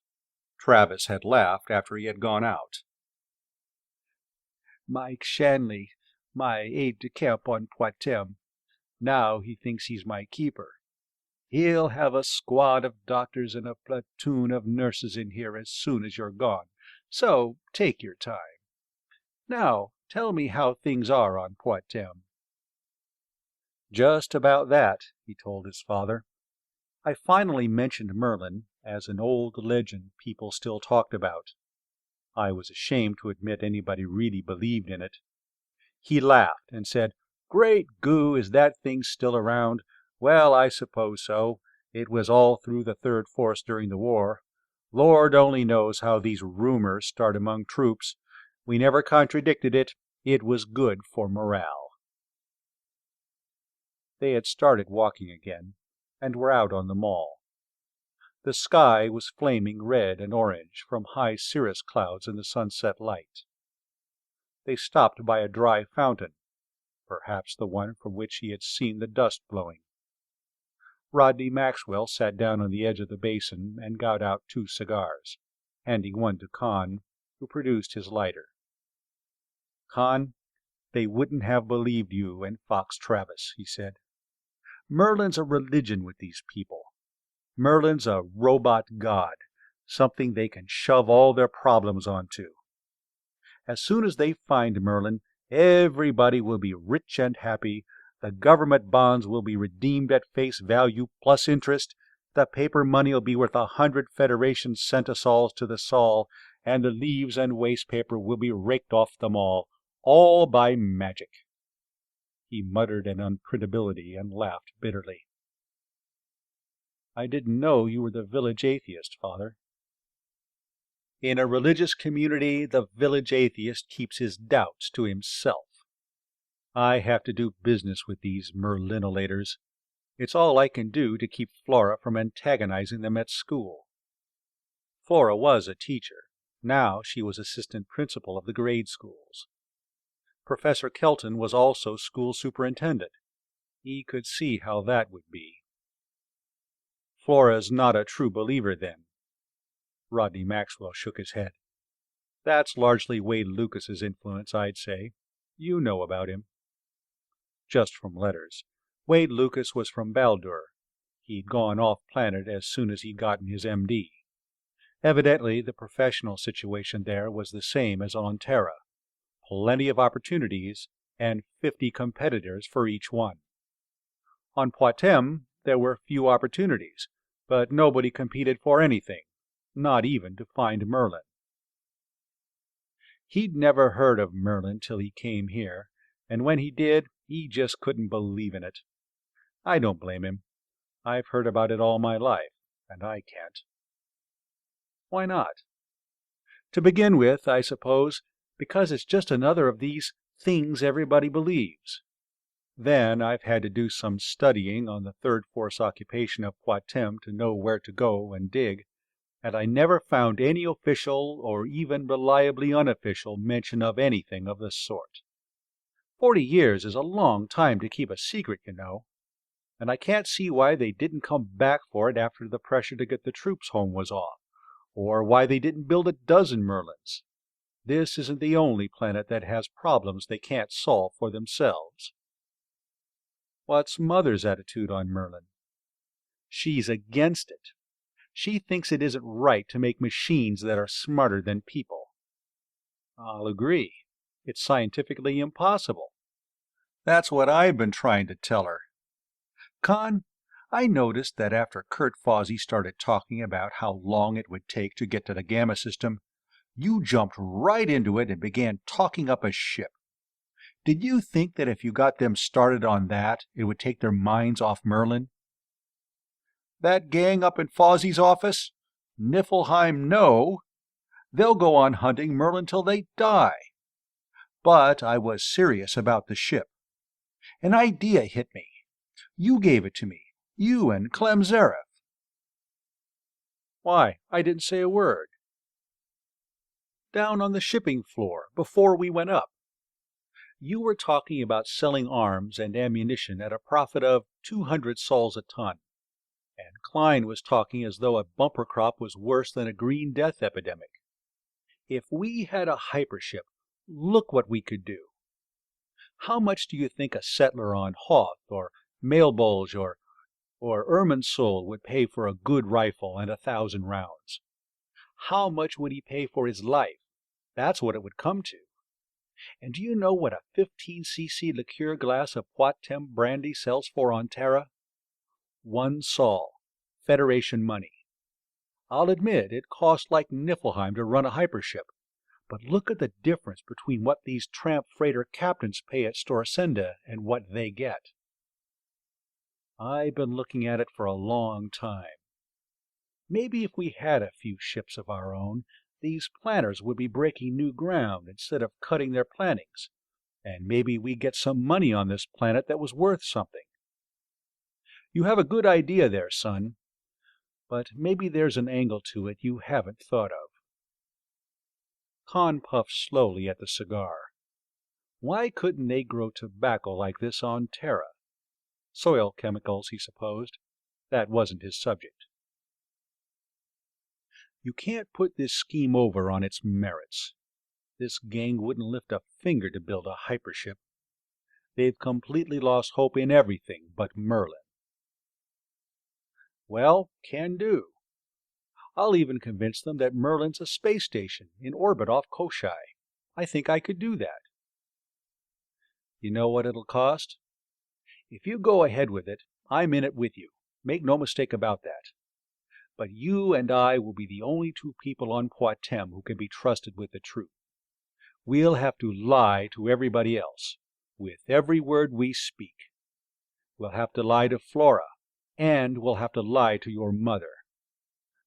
Travis had laughed after he had gone out. "Mike Shanley, my aide-de-camp on Poitem. Now he thinks he's my keeper. He'll have a squad of doctors and a platoon of nurses in here as soon as you're gone, so take your time. Now, tell me how things are on Poitem." "Just about that," he told his father. I finally mentioned Merlin as an old legend people still talked about. I was ashamed to admit anybody really believed in it. He laughed and said, "Great goo, is that thing still around? Well, I suppose so. It was all through the Third Force during the war. Lord only knows how these rumors start among troops. We never contradicted it. It was good for morale." They had started walking again, and were out on the mall. The sky was flaming red and orange from high cirrus clouds in the sunset light. They stopped by a dry fountain, perhaps the one from which he had seen the dust blowing. Rodney Maxwell sat down on the edge of the basin and got out 2 cigars, handing one to Con, who produced his lighter. "Con, they wouldn't have believed you and Fox Travis," he said. "Merlin's a religion with these people. Merlin's a robot god, something they can shove all their problems onto. As soon as they find Merlin, everybody will be rich and happy. The government bonds will be redeemed at face value plus interest. The paper money will be worth 100 Federation centisols to the sol, and the leaves and waste paper will be raked off them all by magic." He muttered an unprintability and laughed bitterly. "I didn't know you were the village atheist, Father." In a religious community, the village atheist keeps his doubts to himself. I have to do business with these Merlinolators. It's all I can do to keep Flora from antagonizing them at school. Flora was a teacher. Now she was assistant principal of the grade schools. Professor Kelton was also school superintendent. He could see how that would be. "Flora's not a true believer, then?" Rodney Maxwell shook his head. "That's largely Wade Lucas's influence, I'd say. You know about him." "Just from letters. Wade Lucas was from Baldur. He'd gone off-planet as soon as he'd gotten his M.D. Evidently, the professional situation there was the same as on Terra. Plenty of opportunities, and 50 competitors for each one. On Poitem, there were few opportunities, but nobody competed for anything, not even to find Merlin. He'd never heard of Merlin till he came here, and when he did, he just couldn't believe in it. I don't blame him. I've heard about it all my life, and I can't. Why not? To begin with, I suppose, because it's just another of these things everybody believes. Then I've had to do some studying on the Third Force occupation of Poitem to know where to go and dig, and I never found any official or even reliably unofficial mention of anything of the sort. 40 years is a long time to keep a secret, you know, and I can't see why they didn't come back for it after the pressure to get the troops home was off, or why they didn't build a dozen Merlins. This isn't the only planet that has problems they can't solve for themselves. What's Mother's attitude on Merlin? She's against it. She thinks it isn't right to make machines that are smarter than people. I'll agree. It's scientifically impossible. That's what I've been trying to tell her. Con, I noticed that after Kurt Fawsey started talking about how long it would take to get to the Gamma system, you jumped right into it and began talking up a ship. Did you think that if you got them started on that, it would take their minds off Merlin? That gang up in Fawsey's office? Niflheim, no. They'll go on hunting Merlin till they die. But I was serious about the ship. An idea hit me. You gave it to me, You and Clem Zareth. Why, I didn't say a word. Down on the shipping floor, before we went up. You were talking about selling arms and ammunition at a profit of 200 sols a ton, and Klein was talking as though a bumper crop was worse than a green death epidemic. If we had a hypership, look what we could do. How much do you think a settler on Hoth or Mailbolge or Irminsul would pay for a good rifle and 1,000 rounds? How much would he pay for his life? That's what it would come to. And do you know what a 15cc liqueur glass of Poitem brandy sells for on Terra? 1 sol, Federation money. I'll admit it costs like Niflheim to run a hypership, but look at the difference between what these tramp freighter captains pay at Storsenda and what they get. I've been looking at it for a long time. Maybe if we had a few ships of our own, these planners would be breaking new ground instead of cutting their plantings, and maybe we'd get some money on this planet that was worth something. You have a good idea there, son, but maybe there's an angle to it you haven't thought of. Khan puffed slowly at the cigar. Why couldn't they grow tobacco like this on Terra? Soil chemicals, he supposed. That wasn't his subject. You can't put this scheme over on its merits. This gang wouldn't lift a finger to build a hypership. They've completely lost hope in everything but Merlin. Well, can do. I'll even convince them that Merlin's a space station in orbit off Koshai. I think I could do that. You know what it'll cost? If you go ahead with it, I'm in it with you. Make no mistake about that. But you and I will be the only two people on Poitem who can be trusted with the truth. We'll have to lie to everybody else, with every word we speak. We'll have to lie to Flora, and we'll have to lie to your mother.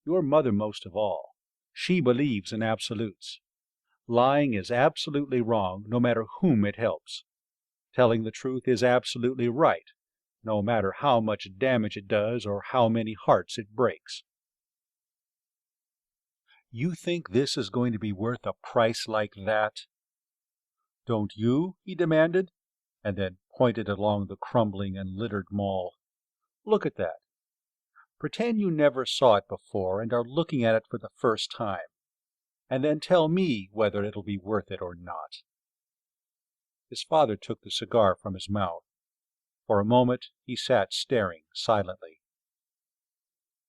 Your mother most of all. She believes in absolutes. Lying is absolutely wrong, no matter whom it helps. Telling the truth is absolutely right, no matter how much damage it does or how many hearts it breaks. You think this is going to be worth a price like that? Don't you? He demanded, and then pointed along the crumbling and littered mall. Look at that. Pretend you never saw it before and are looking at it for the first time, and then tell me whether it'll be worth it or not. His father took the cigar from his mouth. For a moment he sat staring silently.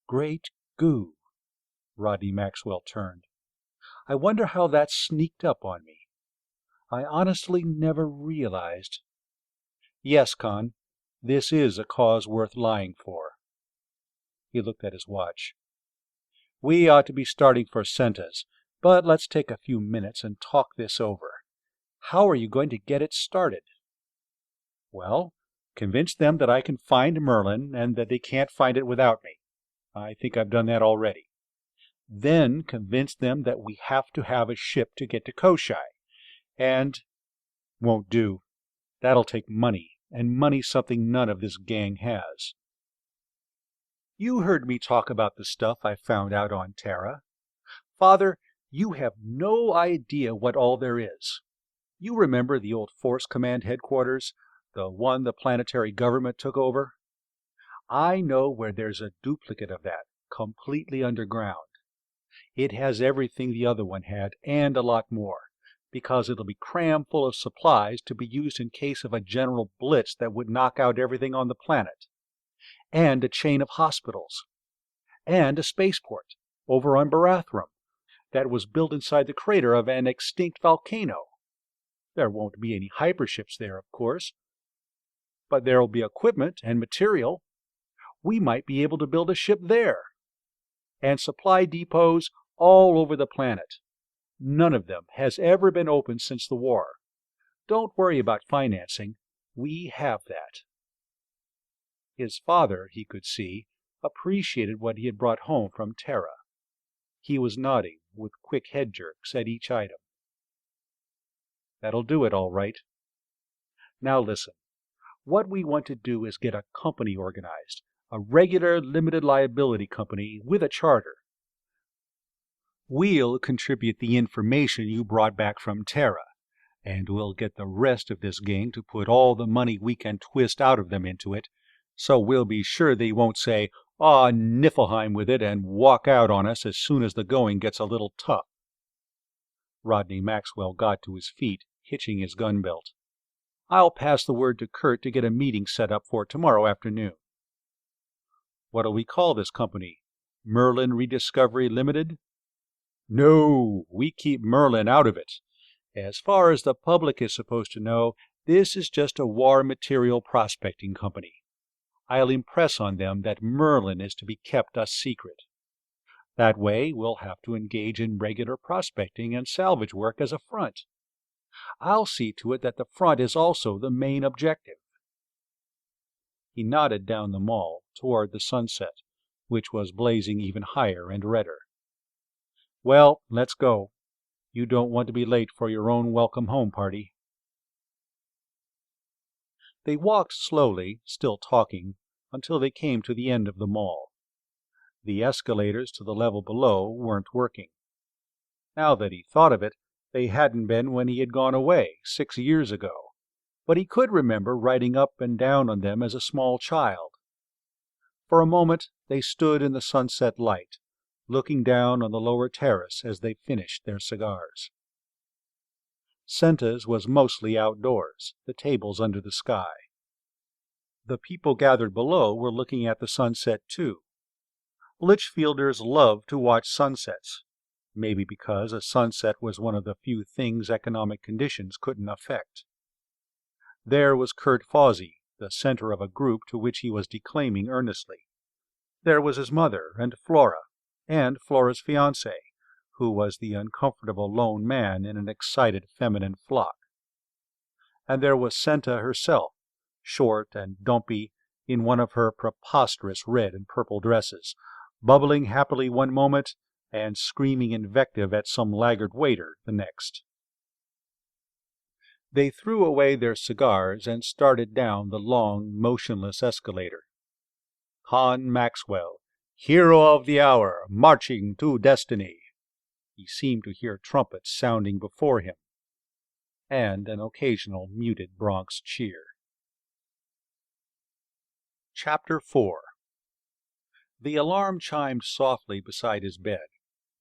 Great goo! Rodney Maxwell turned. I wonder how that sneaked up on me. I honestly never realized. Yes, Con, this is a cause worth lying for. He looked at his watch. We ought to be starting for Sentas, but let's take a few minutes and talk this over. How are you going to get it started? Well, convince them that I can find Merlin and that they can't find it without me. I think I've done that already. Then convince them that we have to have a ship to get to Koshai. And won't do. That'll take money, and money's something none of this gang has. You heard me talk about the stuff I found out on Terra. Father, you have no idea what all there is. You remember the old Force Command headquarters, the one the planetary government took over? I know where there's a duplicate of that, completely underground. It has everything the other one had, and a lot more, because it'll be crammed full of supplies to be used in case of a general blitz that would knock out everything on the planet. And a chain of hospitals. And a spaceport, over on Barathrum, that was built inside the crater of an extinct volcano. There won't be any hyperships there, of course, but there'll be equipment and material. We might be able to build a ship there. And supply depots all over the planet. None of them has ever been opened since the war. Don't worry about financing. We have that. His father, he could see, appreciated what he had brought home from Terra. He was nodding, with quick head jerks at each item. That'll do it, all right. Now listen. What we want to do is get a company organized, a regular limited liability company with a charter. We'll contribute the information you brought back from Terra, and we'll get the rest of this gang to put all the money we can twist out of them into it, so we'll be sure they won't say, "Aw, Niflheim with it," and walk out on us as soon as the going gets a little tough. Rodney Maxwell got to his feet, hitching his gun belt. "I'll pass the word to Kurt to get a meeting set up for tomorrow afternoon." "What'll we call this company? Merlin Rediscovery Limited?" "No, we keep Merlin out of it. As far as the public is supposed to know, this is just a war material prospecting company. I'll impress on them that Merlin is to be kept a secret. That way we'll have to engage in regular prospecting and salvage work as a front. I'll see to it that the front is also the main objective." He nodded down the mall toward the sunset, which was blazing even higher and redder. "Well, let's go. You don't want to be late for your own welcome home party." They walked slowly, still talking, until they came to the end of the mall. The escalators to the level below weren't working. Now that he thought of it, they hadn't been when he had gone away 6 years ago, but he could remember riding up and down on them as a small child. For a moment they stood in the sunset light, looking down on the lower terrace as they finished their cigars. Senta's was mostly outdoors, the tables under the sky. The people gathered below were looking at the sunset too. Litchfielders loved to watch sunsets, maybe because a sunset was one of the few things economic conditions couldn't affect. There was Kurt Fawsey, the center of a group to which he was declaiming earnestly. There was his mother and Flora's fiancé, who was the uncomfortable lone man in an excited feminine flock. And there was Senta herself, short and dumpy in one of her preposterous red and purple dresses, bubbling happily one moment and screaming invective at some laggard waiter the next. They threw away their cigars and started down the long, motionless escalator. Con Maxwell, hero of the hour, marching to destiny. He seemed to hear trumpets sounding before him, and an occasional muted Bronx cheer. Chapter 4. The alarm chimed softly beside his bed.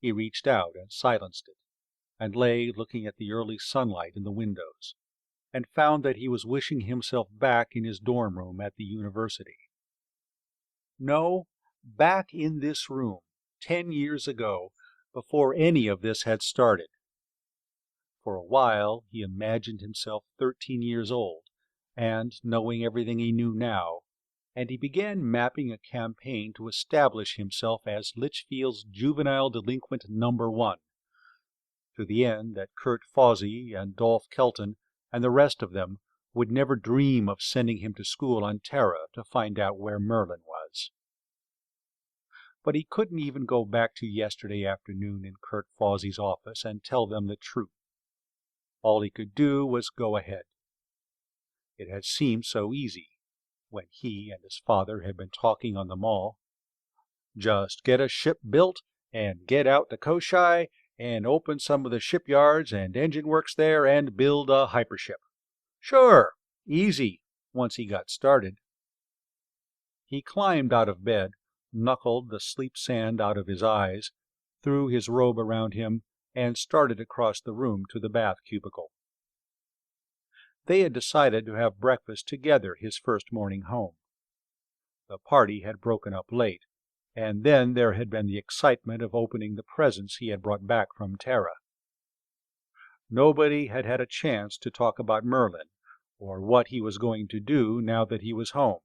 He reached out and silenced it, and lay looking at the early sunlight in the windows, and found that he was wishing himself back in his dorm room at the university. No, back in this room, 10 years ago, before any of this had started. For a while he imagined himself 13 years old, and knowing everything he knew now, and he began mapping a campaign to establish himself as Litchfield's juvenile delinquent number 1, to the end that Kurt Fawsey and Dolph Kelton and the rest of them would never dream of sending him to school on Terra to find out where Merlin was. But he couldn't even go back to yesterday afternoon in Kurt Fawsey's office and tell them the truth. All he could do was go ahead. It had seemed so easy when he and his father had been talking on the mall. Just get a ship built and get out to Koshai and open some of the shipyards and engine works there and build a hypership. Sure, easy, once he got started. He climbed out of bed, knuckled the sleep sand out of his eyes, threw his robe around him, and started across the room to the bath cubicle. They had decided to have breakfast together his first morning home. The party had broken up late, and then there had been the excitement of opening the presents he had brought back from Terra. Nobody had had a chance to talk about Merlin, or what he was going to do now that he was home.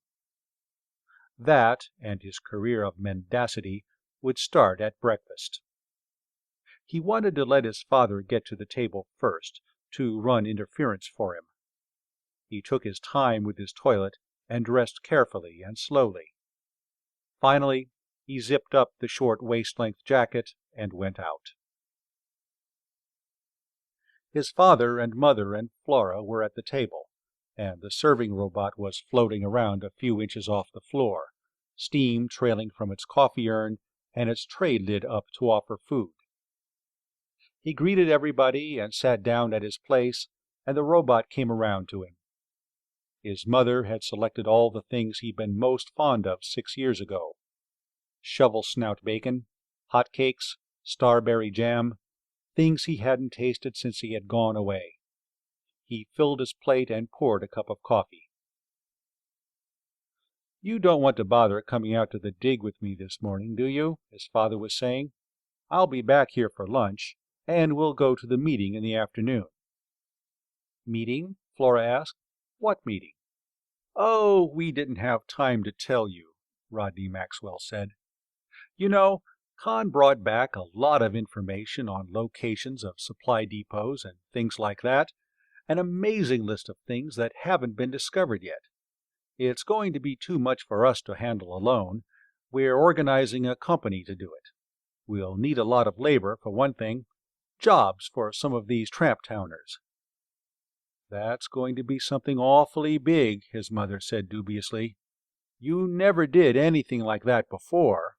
That, and his career of mendacity, would start at breakfast. He wanted to let his father get to the table first, to run interference for him. He took his time with his toilet and dressed carefully and slowly. Finally, he zipped up the short waist-length jacket and went out. His father and mother and Flora were at the table, and the serving robot was floating around a few inches off the floor, steam trailing from its coffee urn and its tray lid up to offer food. He greeted everybody and sat down at his place, and the robot came around to him. His mother had selected all the things he'd been most fond of 6 years ago: shovel-snout bacon, hot cakes, starberry jam, things he hadn't tasted since he had gone away. He filled his plate and poured a cup of coffee. "You don't want to bother coming out to the dig with me this morning, do you?" his father was saying. "I'll be back here for lunch, and we'll go to the meeting in the afternoon." "Meeting?" Flora asked. "What meeting?" "Oh, we didn't have time to tell you," Rodney Maxwell said. "You know, Con brought back a lot of information on locations of supply depots and things like that, an amazing list of things that haven't been discovered yet. It's going to be too much for us to handle alone. We're organizing a company to do it. We'll need a lot of labor, for one thing, jobs for some of these tramp towners." "That's going to be something awfully big," his mother said dubiously. "You never did anything like that before."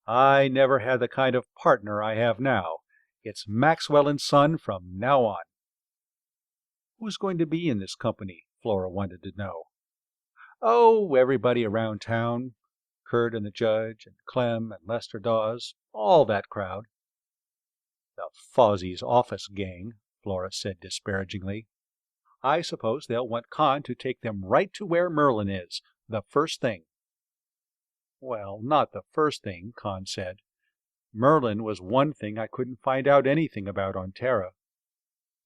"I never had the kind of partner I have now. It's Maxwell and Son from now on." "Who's going to be in this company?" Flora wanted to know. "Oh, everybody around town. Kurt and the judge, and Clem and Lester Dawes, all that crowd." "The Fozzie's office gang," Flora said disparagingly. "I suppose they'll want Con to take them right to where Merlin is, the first thing." "Well, not the first thing," Con said. "Merlin was one thing I couldn't find out anything about on Terra."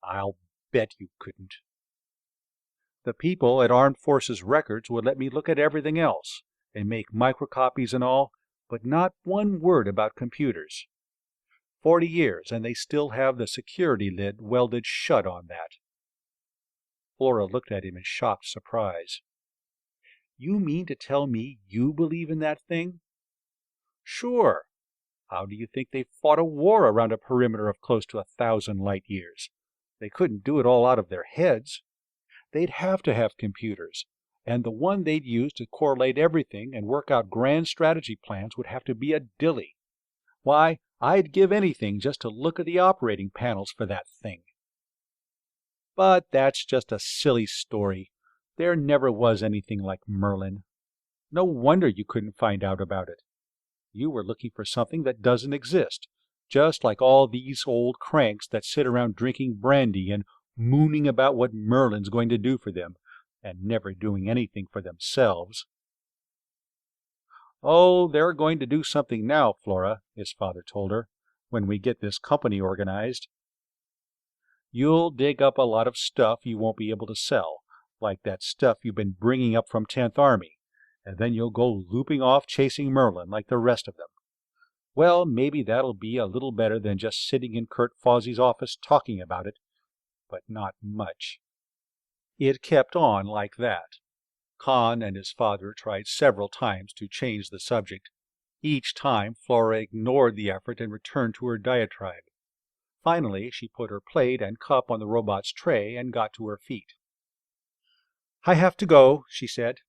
"I'll bet you couldn't." "The people at Armed Forces Records would let me look at everything else, and make microcopies and all, but not one word about computers. 40 years, and they still have the security lid welded shut on that." Flora looked at him in shocked surprise. "You mean to tell me you believe in that thing?" "Sure. How do you think they fought a war around a perimeter of close to 1,000 light years? They couldn't do it all out of their heads. They'd have to have computers, and the one they'd use to correlate everything and work out grand strategy plans would have to be a dilly. Why, I'd give anything just to look at the operating panels for that thing." "But that's just a silly story. There never was anything like Merlin. No wonder you couldn't find out about it. You were looking for something that doesn't exist, just like all these old cranks that sit around drinking brandy and mooning about what Merlin's going to do for them, and never doing anything for themselves." "Oh, they're going to do something now, Flora," his father told her, "when we get this company organized. You'll dig up a lot of stuff you won't be able to sell, like that stuff you've been bringing up from 10th Army, and then you'll go looping off chasing Merlin like the rest of them. Well, maybe that'll be a little better than just sitting in Kurt Fozzie's office talking about it, but not much." It kept on like that. Con and his father tried several times to change the subject. Each time Flora ignored the effort and returned to her diatribe. Finally, she put her plate and cup on the robot's tray and got to her feet. "I have to go," she said.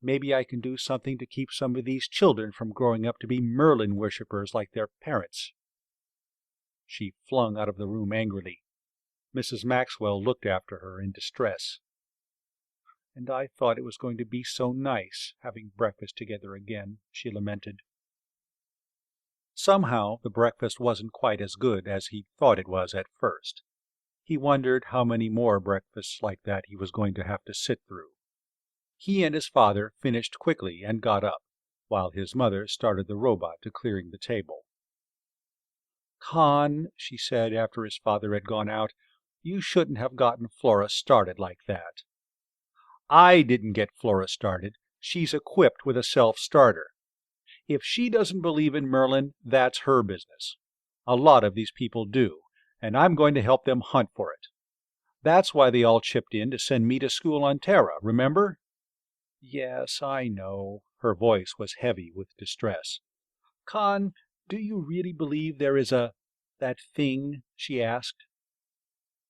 "Maybe I can do something to keep some of these children from growing up to be Merlin worshippers like their parents." She flung out of the room angrily. Mrs. Maxwell looked after her in distress. "And I thought it was going to be so nice, having breakfast together again," she lamented. Somehow the breakfast wasn't quite as good as he thought it was at first. He wondered how many more breakfasts like that he was going to have to sit through. He and his father finished quickly and got up, while his mother started the robot to clearing the table. "Con," she said after his father had gone out, "you shouldn't have gotten Flora started like that." "I didn't get Flora started. She's equipped with a self-starter. If she doesn't believe in Merlin, that's her business. A lot of these people do, and I'm going to help them hunt for it. That's why they all chipped in to send me to school on Terra, remember?" "Yes, I know." Her voice was heavy with distress. "Con, do you really believe there is that thing?" she asked.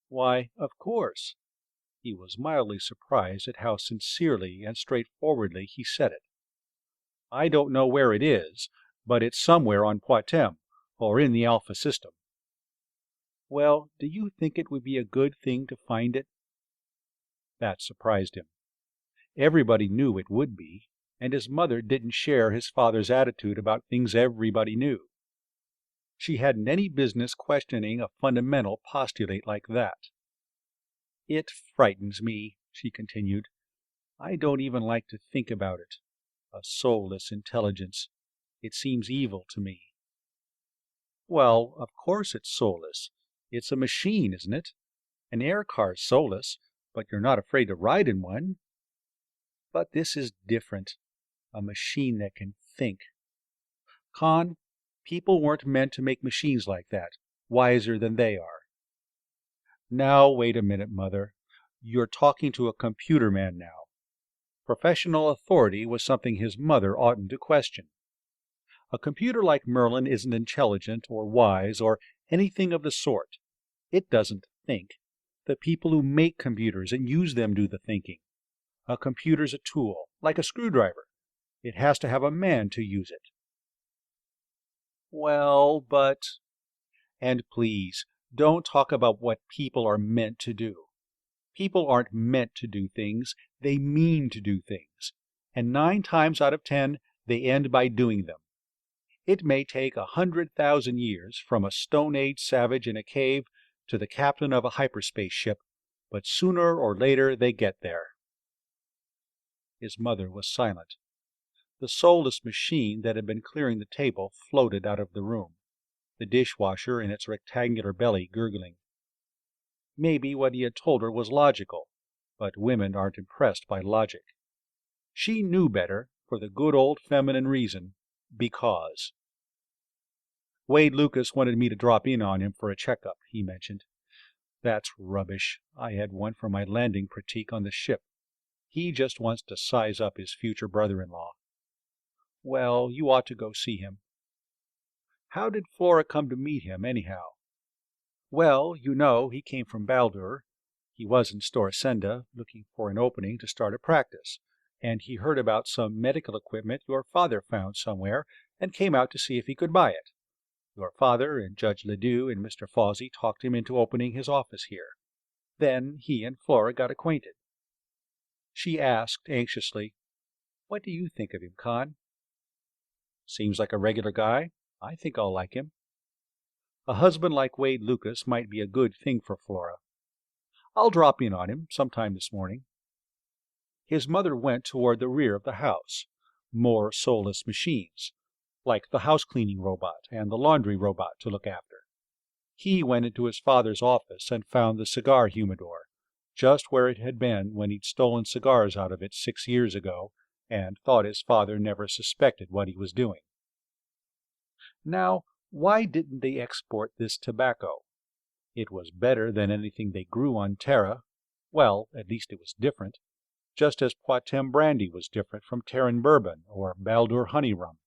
"Why, of course." He was mildly surprised at how sincerely and straightforwardly he said it. I don't know where it is, but it's somewhere on Poitem, or in the Alpha system." "Well, do you think it would be a good thing to find it?" That surprised him. Everybody knew it would be, and his mother didn't share his father's attitude about things everybody knew. She hadn't any business questioning a fundamental postulate like that. "It frightens me," she continued. "I don't even like to think about it. A soulless intelligence. It seems evil to me." "Well, of course it's soulless. It's a machine, isn't it? An air car's soulless, but you're not afraid to ride in one." "But this is different. A machine that can think. Con, people weren't meant to make machines like that, wiser than they are." "Now, wait a minute, Mother. You're talking to a computer man now." Professional authority was something his mother oughtn't to question. "A computer like Merlin isn't intelligent or wise or anything of the sort. It doesn't think. The people who make computers and use them do the thinking. A computer's a tool, like a screwdriver. It has to have a man to use it." "Well, but—" "And please, don't talk about what people are meant to do. People aren't meant to do things, they mean to do things. And 9 times out of 10, they end by doing them. It may take 100,000 years, from a Stone Age savage in a cave to the captain of a hyperspace ship, but sooner or later they get there." His mother was silent. The soulless machine that had been clearing the table floated out of the room, the dishwasher in its rectangular belly gurgling. Maybe what he had told her was logical, but women aren't impressed by logic. She knew better, for the good old feminine reason, because. "Wade Lucas wanted me to drop in on him for a checkup," he mentioned. "That's rubbish. I had one for my landing critique on the ship. He just wants to size up his future brother-in-law." "Well, you ought to go see him." "How did Flora come to meet him, anyhow?" "Well, you know, he came from Baldur. He was in Storsenda, looking for an opening to start a practice, and he heard about some medical equipment your father found somewhere and came out to see if he could buy it. Your father and Judge Ledoux and Mr. Fawsey talked him into opening his office here. Then he and Flora got acquainted." She asked anxiously, "What do you think of him, Con?" "Seems like a regular guy. I think I'll like him. A husband like Wade Lucas might be a good thing for Flora. I'll drop in on him sometime this morning." His mother went toward the rear of the house. More soulless machines, like the house-cleaning robot and the laundry robot, to look after. He went into his father's office and found the cigar humidor, just where it had been when he'd stolen cigars out of it 6 years ago and thought his father never suspected what he was doing. Now, why didn't they export this tobacco? It was better than anything they grew on Terra. Well, at least it was different, just as Poitem brandy was different from Terran bourbon or Baldur honey rum.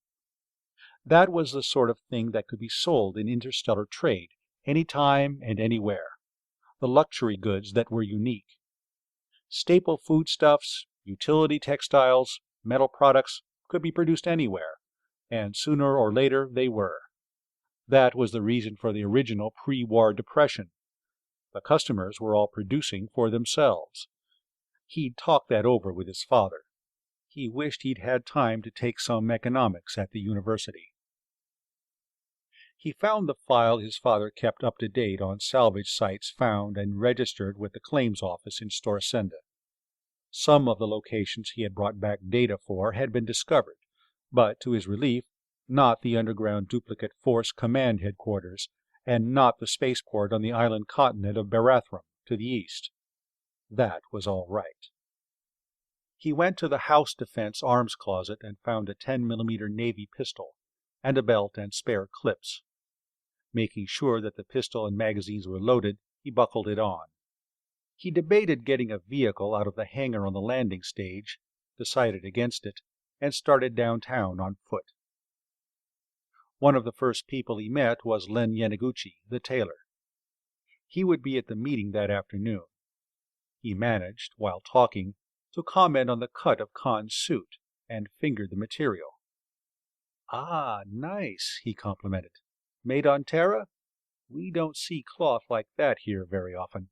That was the sort of thing that could be sold in interstellar trade, any time and anywhere. The luxury goods that were unique. Staple foodstuffs, utility textiles, metal products could be produced anywhere, and sooner or later they were. That was the reason for the original pre-war depression. The customers were all producing for themselves. He'd talked that over with his father. He wished he'd had time to take some economics at the university. He found the file his father kept up to date on salvage sites found and registered with the claims office in Storsenda. Some of the locations he had brought back data for had been discovered, but to his relief, not the underground duplicate Force Command headquarters, and not the spaceport on the island continent of Barathrum to the east. That was all right. He went to the house defense arms closet and found a 10mm Navy pistol and a belt and spare clips. Making sure that the pistol and magazines were loaded, he buckled it on. He debated getting a vehicle out of the hangar on the landing stage, decided against it, and started downtown on foot. One of the first people he met was Len Yaniguchi, the tailor. He would be at the meeting that afternoon. He managed, while talking, to comment on the cut of Khan's suit, and fingered the material. Ah, nice, he complimented. Made on Terra? We don't see cloth like that here very often.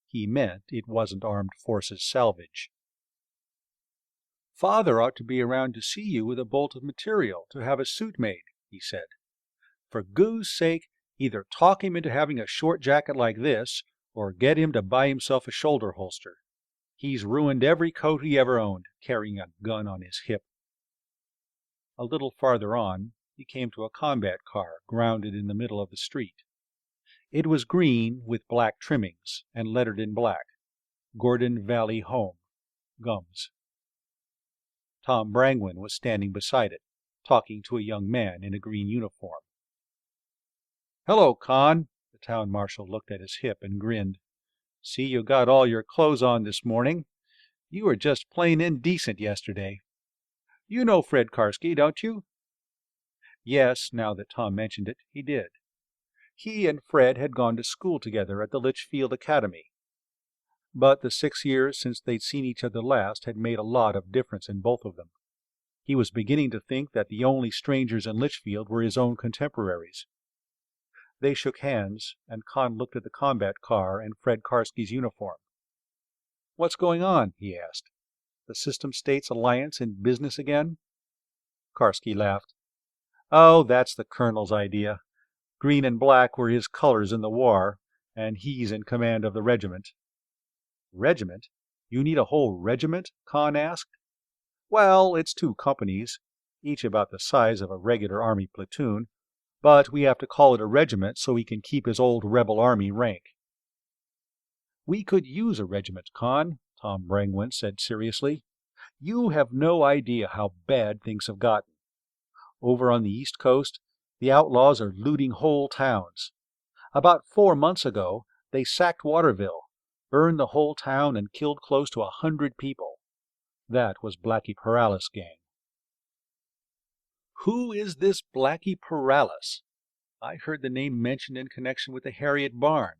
He meant it wasn't armed forces salvage. Father ought to be around to see you with a bolt of material to have a suit made, he said. For goose sake, either talk him into having a short jacket like this, or get him to buy himself a shoulder holster. He's ruined every coat he ever owned, carrying a gun on his hip. A little farther on, he came to a combat car grounded in the middle of the street. It was green with black trimmings, and lettered in black, Gordon Valley Home, Gums. Tom Brangwyn was standing beside it, talking to a young man in a green uniform. "Hello, Con." The town marshal looked at his hip and grinned. "See you got all your clothes on this morning. You were just plain indecent yesterday. You know Fred Karski, don't you?" Yes, now that Tom mentioned it, he did. He and Fred had gone to school together at the Litchfield Academy. But the 6 years since they'd seen each other last had made a lot of difference in both of them. He was beginning to think that the only strangers in Litchfield were his own contemporaries. They shook hands, and Con looked at the combat car and Fred Karski's uniform. "What's going on?" he asked. "The System States Alliance in business again?" Karski laughed. "Oh, that's the Colonel's idea. Green and black were his colors in the war, and he's in command of the regiment." "Regiment? You need a whole regiment?" Con asked. "Well, it's 2 companies, each about the size of a regular army platoon, but we have to call it a regiment so he can keep his old rebel army rank." "We could use a regiment, Con," Tom Brangwyn said seriously. "You have no idea how bad things have gotten. Over on the East Coast, the outlaws are looting whole towns. About 4 months ago, they sacked Waterville, burned the whole town, and killed close to 100 people. That was Blackie Perales' gang." "Who is this Blackie Perales? I heard the name mentioned in connection with the Harriet barn."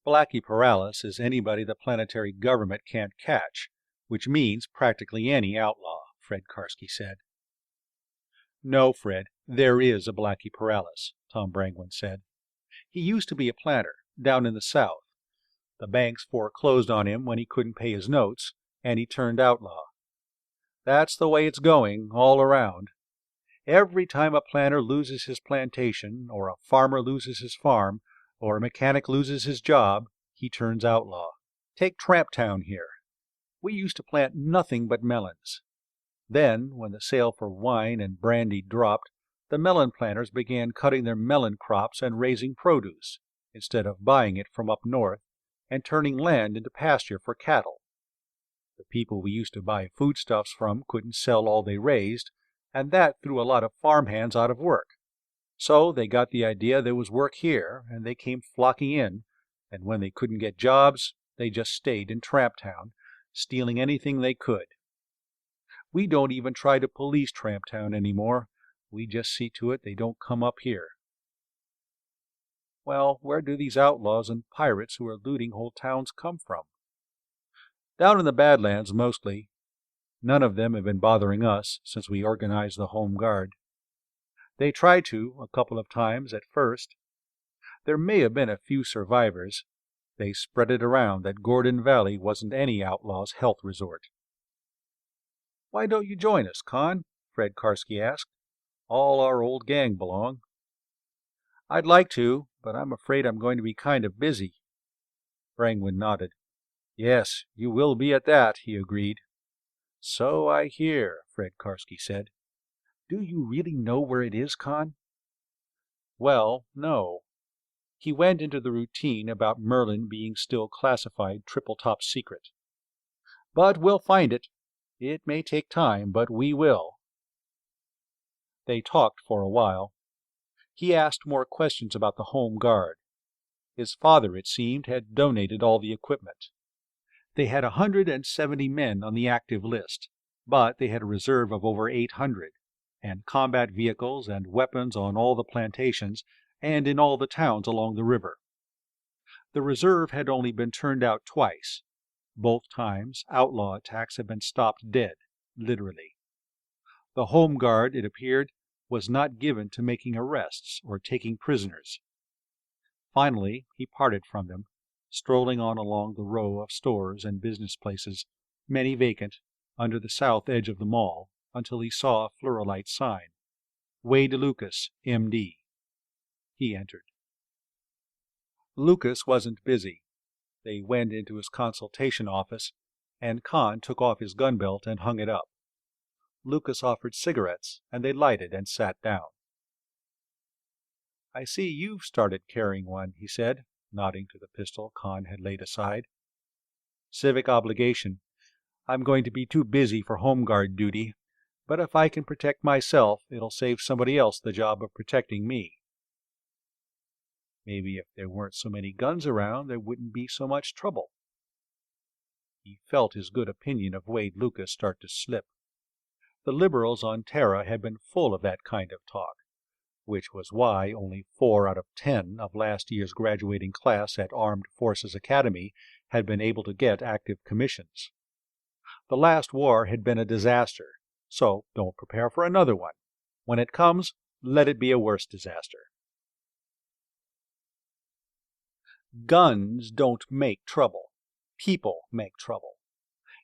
"Blackie Perales is anybody the planetary government can't catch, which means practically any outlaw," Fred Karski said. "No, Fred, there is a Blackie Perales," Tom Brangwyn said. "He used to be a planter, down in the South. The banks foreclosed on him when he couldn't pay his notes, and he turned outlaw. That's the way it's going, all around. Every time a planter loses his plantation, or a farmer loses his farm, or a mechanic loses his job, he turns outlaw. Take Tramptown here. We used to plant nothing but melons. Then, when the sale for wine and brandy dropped, the melon planters began cutting their melon crops and raising produce, instead of buying it from up north, and turning land into pasture for cattle. The people we used to buy foodstuffs from couldn't sell all they raised, and that threw a lot of farmhands out of work. So they got the idea there was work here, and they came flocking in, and when they couldn't get jobs, they just stayed in Tramptown, stealing anything they could. We don't even try to police Tramptown anymore. We just see to it they don't come up here." "Well, where do these outlaws and pirates who are looting whole towns come from?" "Down in the Badlands, mostly. None of them have been bothering us since we organized the Home Guard. They tried to, a couple of times at first. There may have been a few survivors. They spread it around that Gordon Valley wasn't any outlaw's health resort." "Why don't you join us, Con?" Fred Karski asked. "All our old gang belong." "I'd like to, but I'm afraid I'm going to be kind of busy." Brangwyn nodded. "Yes, you will be at that," he agreed. "So I hear," Fred Karski said. "Do you really know where it is, Con?" "Well, no." He went into the routine about Merlin being still classified triple-top secret. "But we'll find it. It may take time, but we will." They talked for a while. He asked more questions about the Home Guard. His father, it seemed, had donated all the equipment. They had 170 men on the active list, but they had a reserve of over 800, and combat vehicles and weapons on all the plantations and in all the towns along the river. The reserve had only been turned out twice. Both times outlaw attacks had been stopped dead, literally. The Home Guard, it appeared, was not given to making arrests or taking prisoners. Finally, he parted from them, strolling on along the row of stores and business places, many vacant, under the south edge of the mall, until he saw a Fluorolite sign, Wade Lucas, M.D. He entered. Lucas wasn't busy. They went into his consultation office, and Kahn took off his gun belt and hung it up. Lucas offered cigarettes, and they lighted and sat down. "I see you've started carrying one," he said, nodding to the pistol Kahn had laid aside. "Civic obligation. I'm going to be too busy for Home Guard duty, but if I can protect myself, it'll save somebody else the job of protecting me." Maybe if there weren't so many guns around, there wouldn't be so much trouble. He felt his good opinion of Wade Lucas start to slip. The liberals on Terra had been full of that kind of talk, which was why only 4 out of 10 of last year's graduating class at Armed Forces Academy had been able to get active commissions. The last war had been a disaster, so don't prepare for another one. When it comes, let it be a worse disaster. Guns don't make trouble. People make trouble.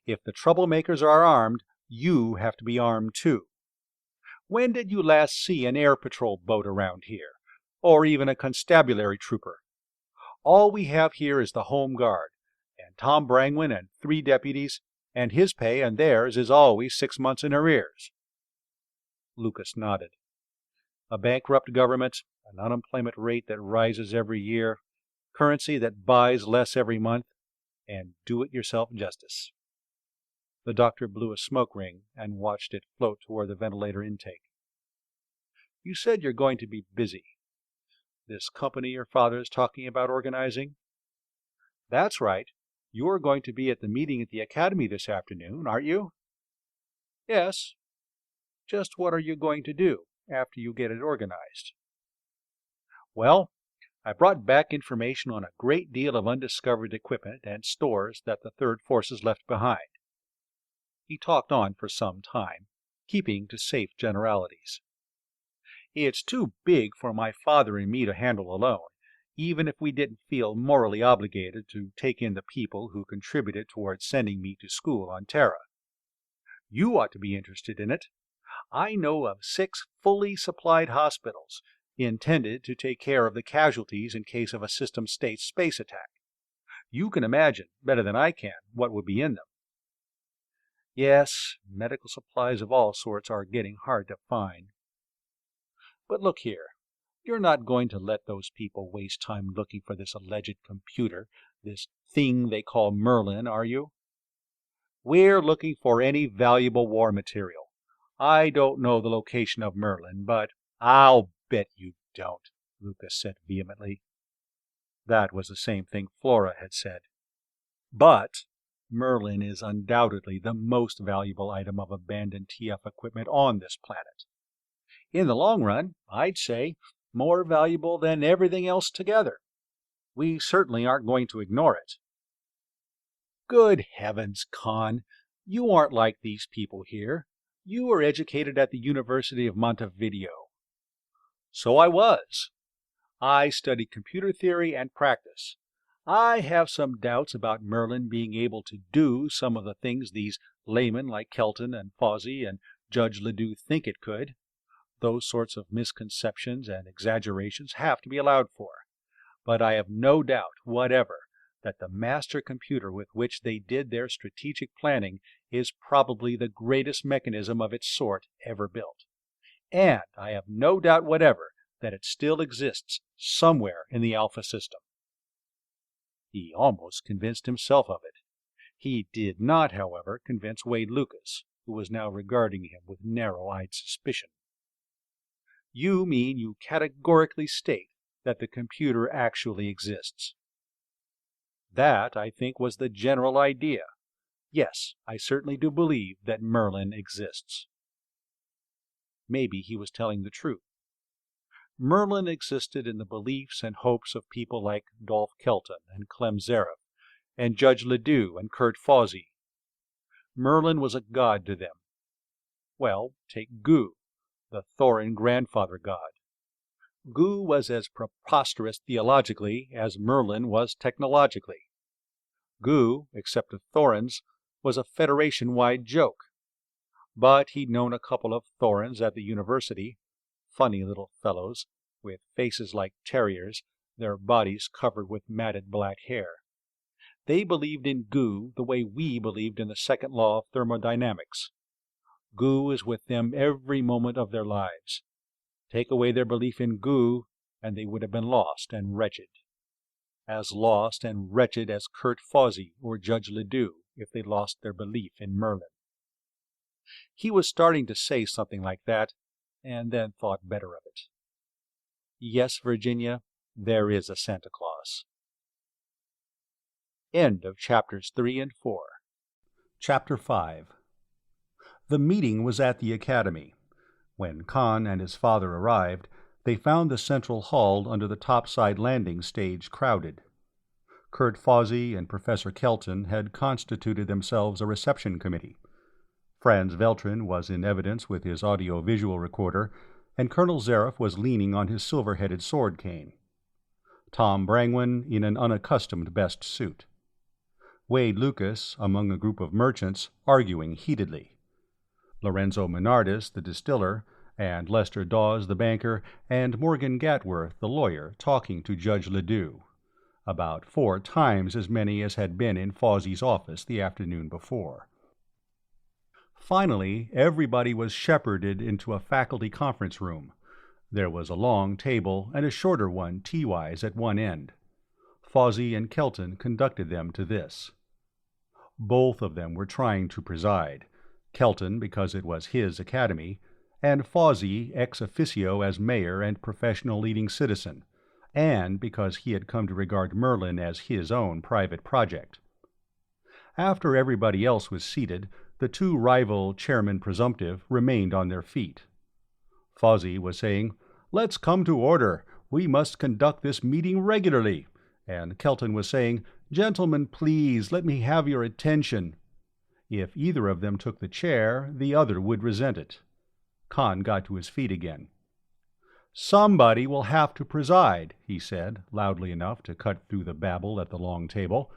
If the troublemakers are armed, you have to be armed too. When did you last see an air patrol boat around here, or even a constabulary trooper? All we have here is the Home Guard, and Tom Brangwyn and 3 deputies, and his pay and theirs is always 6 months in arrears. Lucas nodded. A bankrupt government, an unemployment rate that rises every year, currency that buys less every month, and do-it-yourself justice. The doctor blew a smoke ring and watched it float toward the ventilator intake. "You said you're going to be busy. This company your father's talking about organizing?" "That's right. You're going to be at the meeting at the academy this afternoon, aren't you?" "Yes. Just what are you going to do after you get it organized?" "Well, I brought back information on a great deal of undiscovered equipment and stores that the Third Forces left behind." He talked on for some time, keeping to safe generalities. "It's too big for my father and me to handle alone, even if we didn't feel morally obligated to take in the people who contributed toward sending me to school on Terra. You ought to be interested in it. I know of 6 fully supplied hospitals intended to take care of the casualties in case of a system state space attack. You can imagine, better than I can, what would be in them. Yes, medical supplies of all sorts are getting hard to find. But look here, you're not going to let those people waste time looking for this alleged computer, this thing they call Merlin, are you? We're looking for any valuable war material. I don't know the location of Merlin, but I'll bet you don't," Lucas said vehemently. That was the same thing Flora had said. "But Merlin is undoubtedly the most valuable item of abandoned TF equipment on this planet. In the long run, I'd say, more valuable than everything else together. We certainly aren't going to ignore it." "Good heavens, Kahn, you aren't like these people here. You were educated at the University of Montevideo." "So I was. I studied computer theory and practice. I have some doubts about Merlin being able to do some of the things these laymen like Kelton and Fawsey and Judge Ledoux think it could. Those sorts of misconceptions and exaggerations have to be allowed for. But I have no doubt whatever that the master computer with which they did their strategic planning is probably the greatest mechanism of its sort ever built. And I have no doubt whatever that it still exists somewhere in the Alpha system." He almost convinced himself of it. He did not, however, convince Wade Lucas, who was now regarding him with narrow-eyed suspicion. "You mean you categorically state that the computer actually exists?" "That, I think, was the general idea. Yes, I certainly do believe that Merlin exists." Maybe he was telling the truth. Merlin existed in the beliefs and hopes of people like Dolph Kelton and Clem Zareff, and Judge Ledoux and Kurt Fawsey. Merlin was a god to them. Well, take Gu, the Thorin grandfather god. Gu was as preposterous theologically as Merlin was technologically. Gu, except to Thorins, was a Federation-wide joke. But he'd known a couple of Thorins at the university, funny little fellows, with faces like terriers, their bodies covered with matted black hair. They believed in Gu the way we believed in the second law of thermodynamics. Gu is with them every moment of their lives. Take away their belief in Gu, and they would have been lost and wretched. As lost and wretched as Kurt Fawsey or Judge Ledoux if they lost their belief in Merlin. He was starting to say something like that, and then thought better of it. Yes, Virginia, there is a Santa Claus. End of chapters 3 and 4. Chapter 5. The meeting was at the academy. When Khan and his father arrived, they found the central hall under the topside landing stage crowded. Kurt Fawsey and Professor Kelton had constituted themselves a reception committee. Franz Veltrin was in evidence with his audio-visual recorder, and Colonel Zareff was leaning on his silver-headed sword cane. Tom Brangwyn in an unaccustomed best suit. Wade Lucas among a group of merchants arguing heatedly. Lorenzo Menardis, the distiller, and Lester Dawes, the banker, and Morgan Gatworth, the lawyer, talking to Judge Ledoux. About 4 times as many as had been in Fawsey's office the afternoon before. Finally, everybody was shepherded into a faculty conference room. There was a long table and a shorter one T-wise at one end. Fawsey and Kelton conducted them to this. Both of them were trying to preside, Kelton because it was his academy, and Fawsey ex officio as mayor and professional leading citizen, and because he had come to regard Merlin as his own private project. After everybody else was seated, the 2 rival chairmen presumptive remained on their feet. Fawsey was saying, "Let's come to order. We must conduct this meeting regularly." And Kelton was saying, "Gentlemen, please, let me have your attention." If either of them took the chair, the other would resent it. Khan got to his feet again. "Somebody will have to preside," he said, loudly enough to cut through the babble at the long table.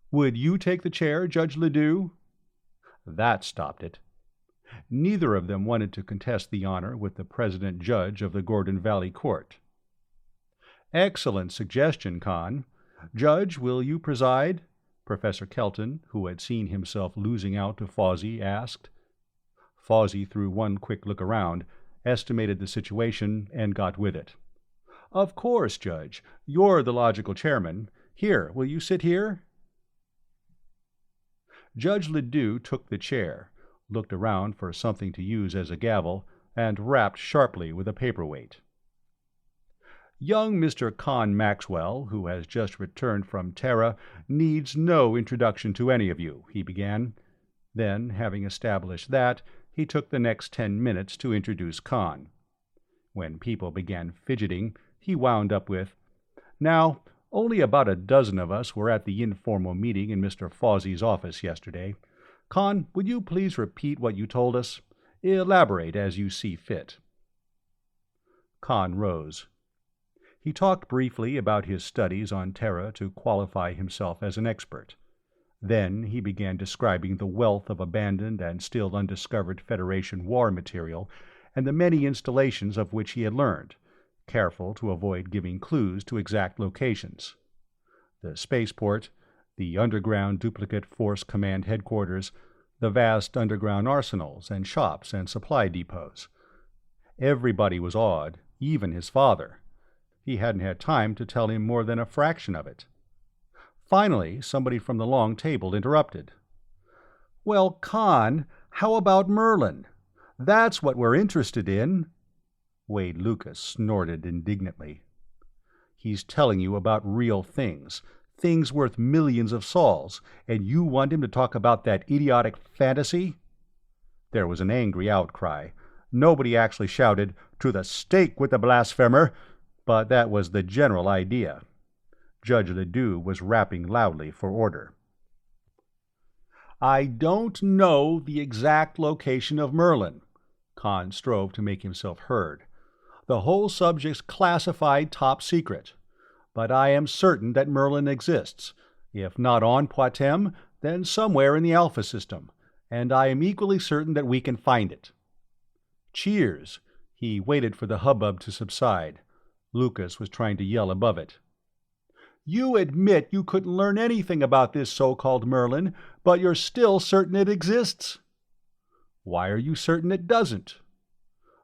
"Would you take the chair, Judge Ledoux?" That stopped it. Neither of them wanted to contest the honor with the president judge of the Gordon Valley Court. "Excellent suggestion, Khan. Judge, will you preside?" Professor Kelton, who had seen himself losing out to Fawsey, asked. Fawsey threw one quick look around, estimated the situation, and got with it. "Of course, Judge. You're the logical chairman. Here, will you sit here?" Judge Ledoux took the chair, looked around for something to use as a gavel, and rapped sharply with a paperweight. "Young Mr. Con Maxwell, who has just returned from Terra, needs no introduction to any of you," he began. Then, having established that, he took the next 10 minutes to introduce Con. When people began fidgeting, he wound up with, "Now, only about a dozen of us were at the informal meeting in Mr. Fawsey's office yesterday. Con, would you please repeat what you told us? Elaborate as you see fit." Con rose. He talked briefly about his studies on Terra to qualify himself as an expert. Then he began describing the wealth of abandoned and still undiscovered Federation war material and the many installations of which he had learned, careful to avoid giving clues to exact locations. The spaceport, the underground duplicate Force Command headquarters, the vast underground arsenals and shops and supply depots. Everybody was awed, even his father. He hadn't had time to tell him more than a fraction of it. Finally, somebody from the long table interrupted. "Well, Con, how about Merlin? That's what we're interested in." Wade Lucas snorted indignantly. "He's telling you about real things, things worth millions of sols, and you want him to talk about that idiotic fantasy?" There was an angry outcry. Nobody actually shouted, "To the stake with the blasphemer!" but that was the general idea. Judge Ledoux was rapping loudly for order. "I don't know the exact location of Merlin. Khan strove to make himself heard. "The whole subject's classified top secret. But I am certain that Merlin exists, if not on Poitem, then somewhere in the Alpha system, and I am equally certain that we can find it." Cheers. He waited for the hubbub to subside. Lucas was trying to yell above it. "You admit you couldn't learn anything about this so-called Merlin, but you're still certain it exists?" "Why are you certain it doesn't?"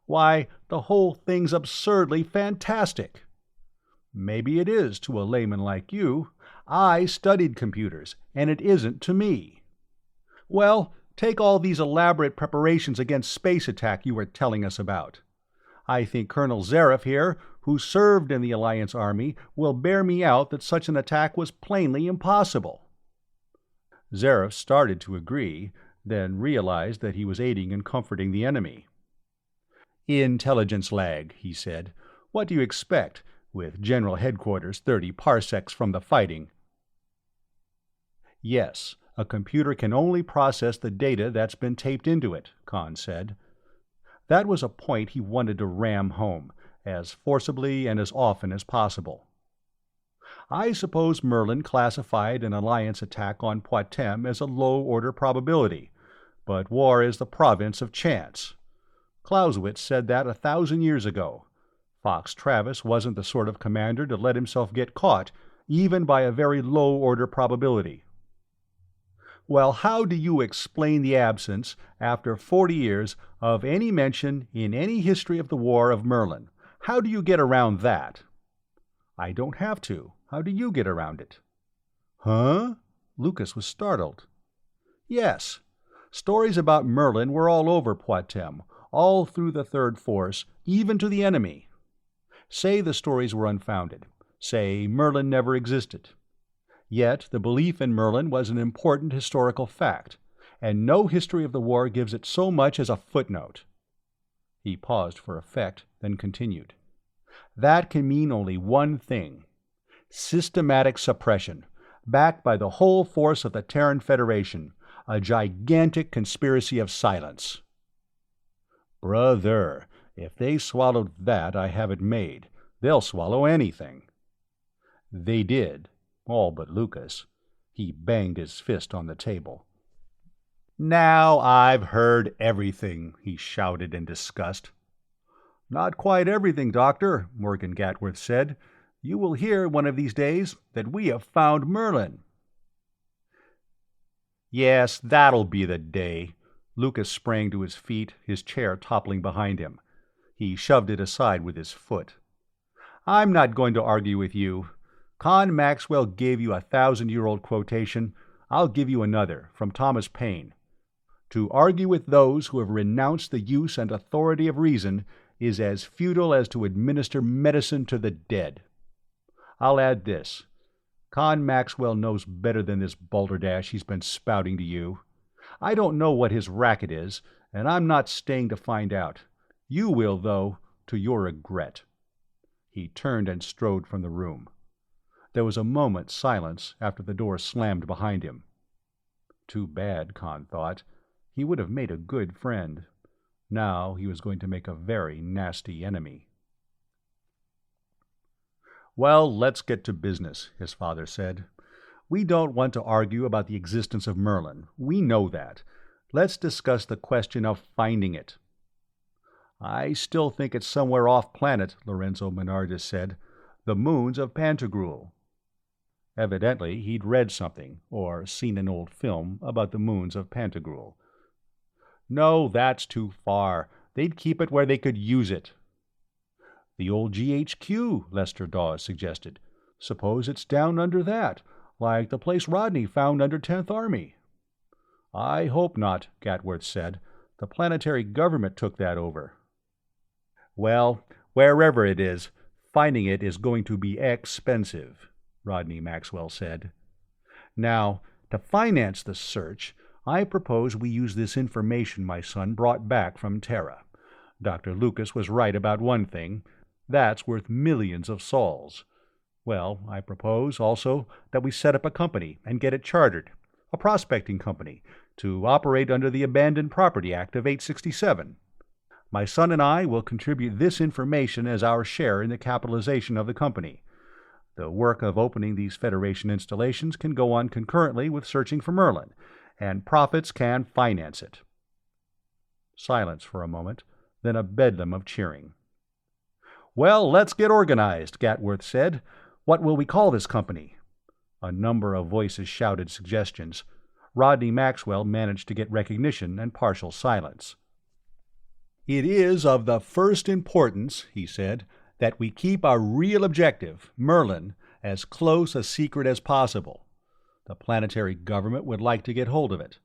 "Why, the whole thing's absurdly fantastic." "Maybe it is to a layman like you. I studied computers, and it isn't to me." "Well, take all these elaborate preparations against space attack you were telling us about. I think Colonel Zareff here, who served in the Alliance Army, will bear me out that such an attack was plainly impossible." Zareff started to agree, then realized that he was aiding and comforting the enemy. "Intelligence lag," he said. "What do you expect, with General Headquarters 30 parsecs from the fighting?" "Yes, a computer can only process the data that's been taped into it," Khan said. That was a point he wanted to ram home, as forcibly and as often as possible. "I suppose Merlin classified an Alliance attack on Poitem as a low-order probability, but war is the province of chance. Clausewitz said that 1,000 years ago. Fox Travis wasn't the sort of commander to let himself get caught, even by a very low-order probability." "Well, how do you explain the absence, after 40 years, of any mention in any history of the war of Merlin? How do you get around that?" "I don't have to. How do you get around it?" "Huh?" Lucas was startled. "Yes. Stories about Merlin were all over Poitem, all through the Third Force, even to the enemy. Say the stories were unfounded. Say Merlin never existed. Yet the belief in Merlin was an important historical fact, and no history of the war gives it so much as a footnote." He paused for effect, then continued. "That can mean only one thing: systematic suppression, backed by the whole force of the Terran Federation, a gigantic conspiracy of silence." "Brother, if they swallowed that, I have it made. They'll swallow anything." They did. All but Lucas. He banged his fist on the table. "Now I've heard everything," he shouted in disgust. "Not quite everything, Doctor," Morgan Gatworth said. "You will hear one of these days that we have found Merlin." "Yes, that'll be the day." Lucas sprang to his feet, his chair toppling behind him. He shoved it aside with his foot. "I'm not going to argue with you. Con Maxwell gave you a 1,000-year-old quotation. I'll give you another, from Thomas Paine. To argue with those who have renounced the use and authority of reason is as futile as to administer medicine to the dead. I'll add this. Con Maxwell knows better than this balderdash he's been spouting to you. I don't know what his racket is, and I'm not staying to find out. You will, though, to your regret." He turned and strode from the room. There was a moment's silence after the door slammed behind him. Too bad, Khan thought. He would have made a good friend. Now he was going to make a very nasty enemy. "Well, let's get to business," his father said. "We don't want to argue about the existence of Merlin. We know that. Let's discuss the question of finding it." "I still think it's somewhere off-planet," Lorenzo Menardus said. "The moons of Pantagruel." Evidently he'd read something, or seen an old film, about the moons of Pantagruel. "No, that's too far. They'd keep it where they could use it." "The old GHQ," Lester Dawes suggested. "Suppose it's down under that, like the place Rodney found under 10th Army." "I hope not," Gatworth said. "The planetary government took that over." "Well, wherever it is, finding it is going to be expensive," Rodney Maxwell said. "Now, to finance the search, I propose we use this information my son brought back from Terra. Dr. Lucas was right about one thing. That's worth millions of sols. Well, I propose, also, that we set up a company and get it chartered, a prospecting company, to operate under the Abandoned Property Act of 867. My son and I will contribute this information as our share in the capitalization of the company. The work of opening these Federation installations can go on concurrently with searching for Merlin, and profits can finance it." Silence for a moment, then a bedlam of cheering. "Well, let's get organized," Gatworth said. "What will we call this company?" A number of voices shouted suggestions. Rodney Maxwell managed to get recognition and partial silence. "It is of the first importance," he said, "that we keep our real objective, Merlin, as close a secret as possible. The planetary government would like to get hold of it,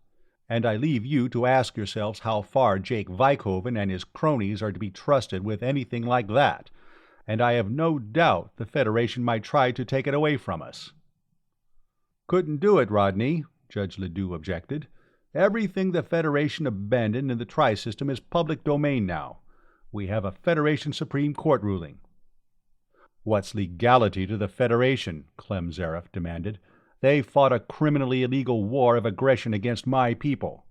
and I leave you to ask yourselves how far Jake Vykoven and his cronies are to be trusted with anything like that, and I have no doubt the Federation might try to take it away from us." "Couldn't do it, Rodney," Judge Ledoux objected. "Everything the Federation abandoned in the Tri-System is public domain now. We have a Federation Supreme Court ruling." "What's legality to the Federation?" Clem Zareth demanded. "They fought a criminally illegal war of aggression against my people."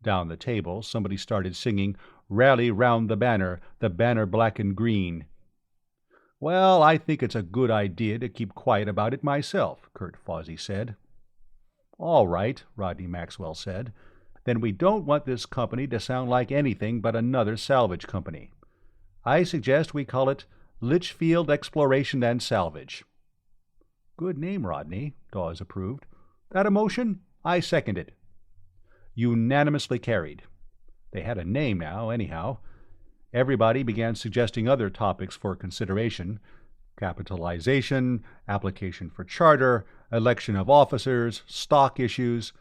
Down the table, somebody started singing, "Rally round the banner black and green." "Well, I think it's a good idea to keep quiet about it myself," Kurt Fawsey said. "All right," Rodney Maxwell said. "Then we don't want this company to sound like anything but another salvage company. I suggest we call it Litchfield Exploration and Salvage." "Good name, Rodney," Dawes approved. "That a motion? I second it." Unanimously carried. They had a name now, anyhow. Everybody began suggesting other topics for consideration: capitalization, application for charter, election of officers, stock issues.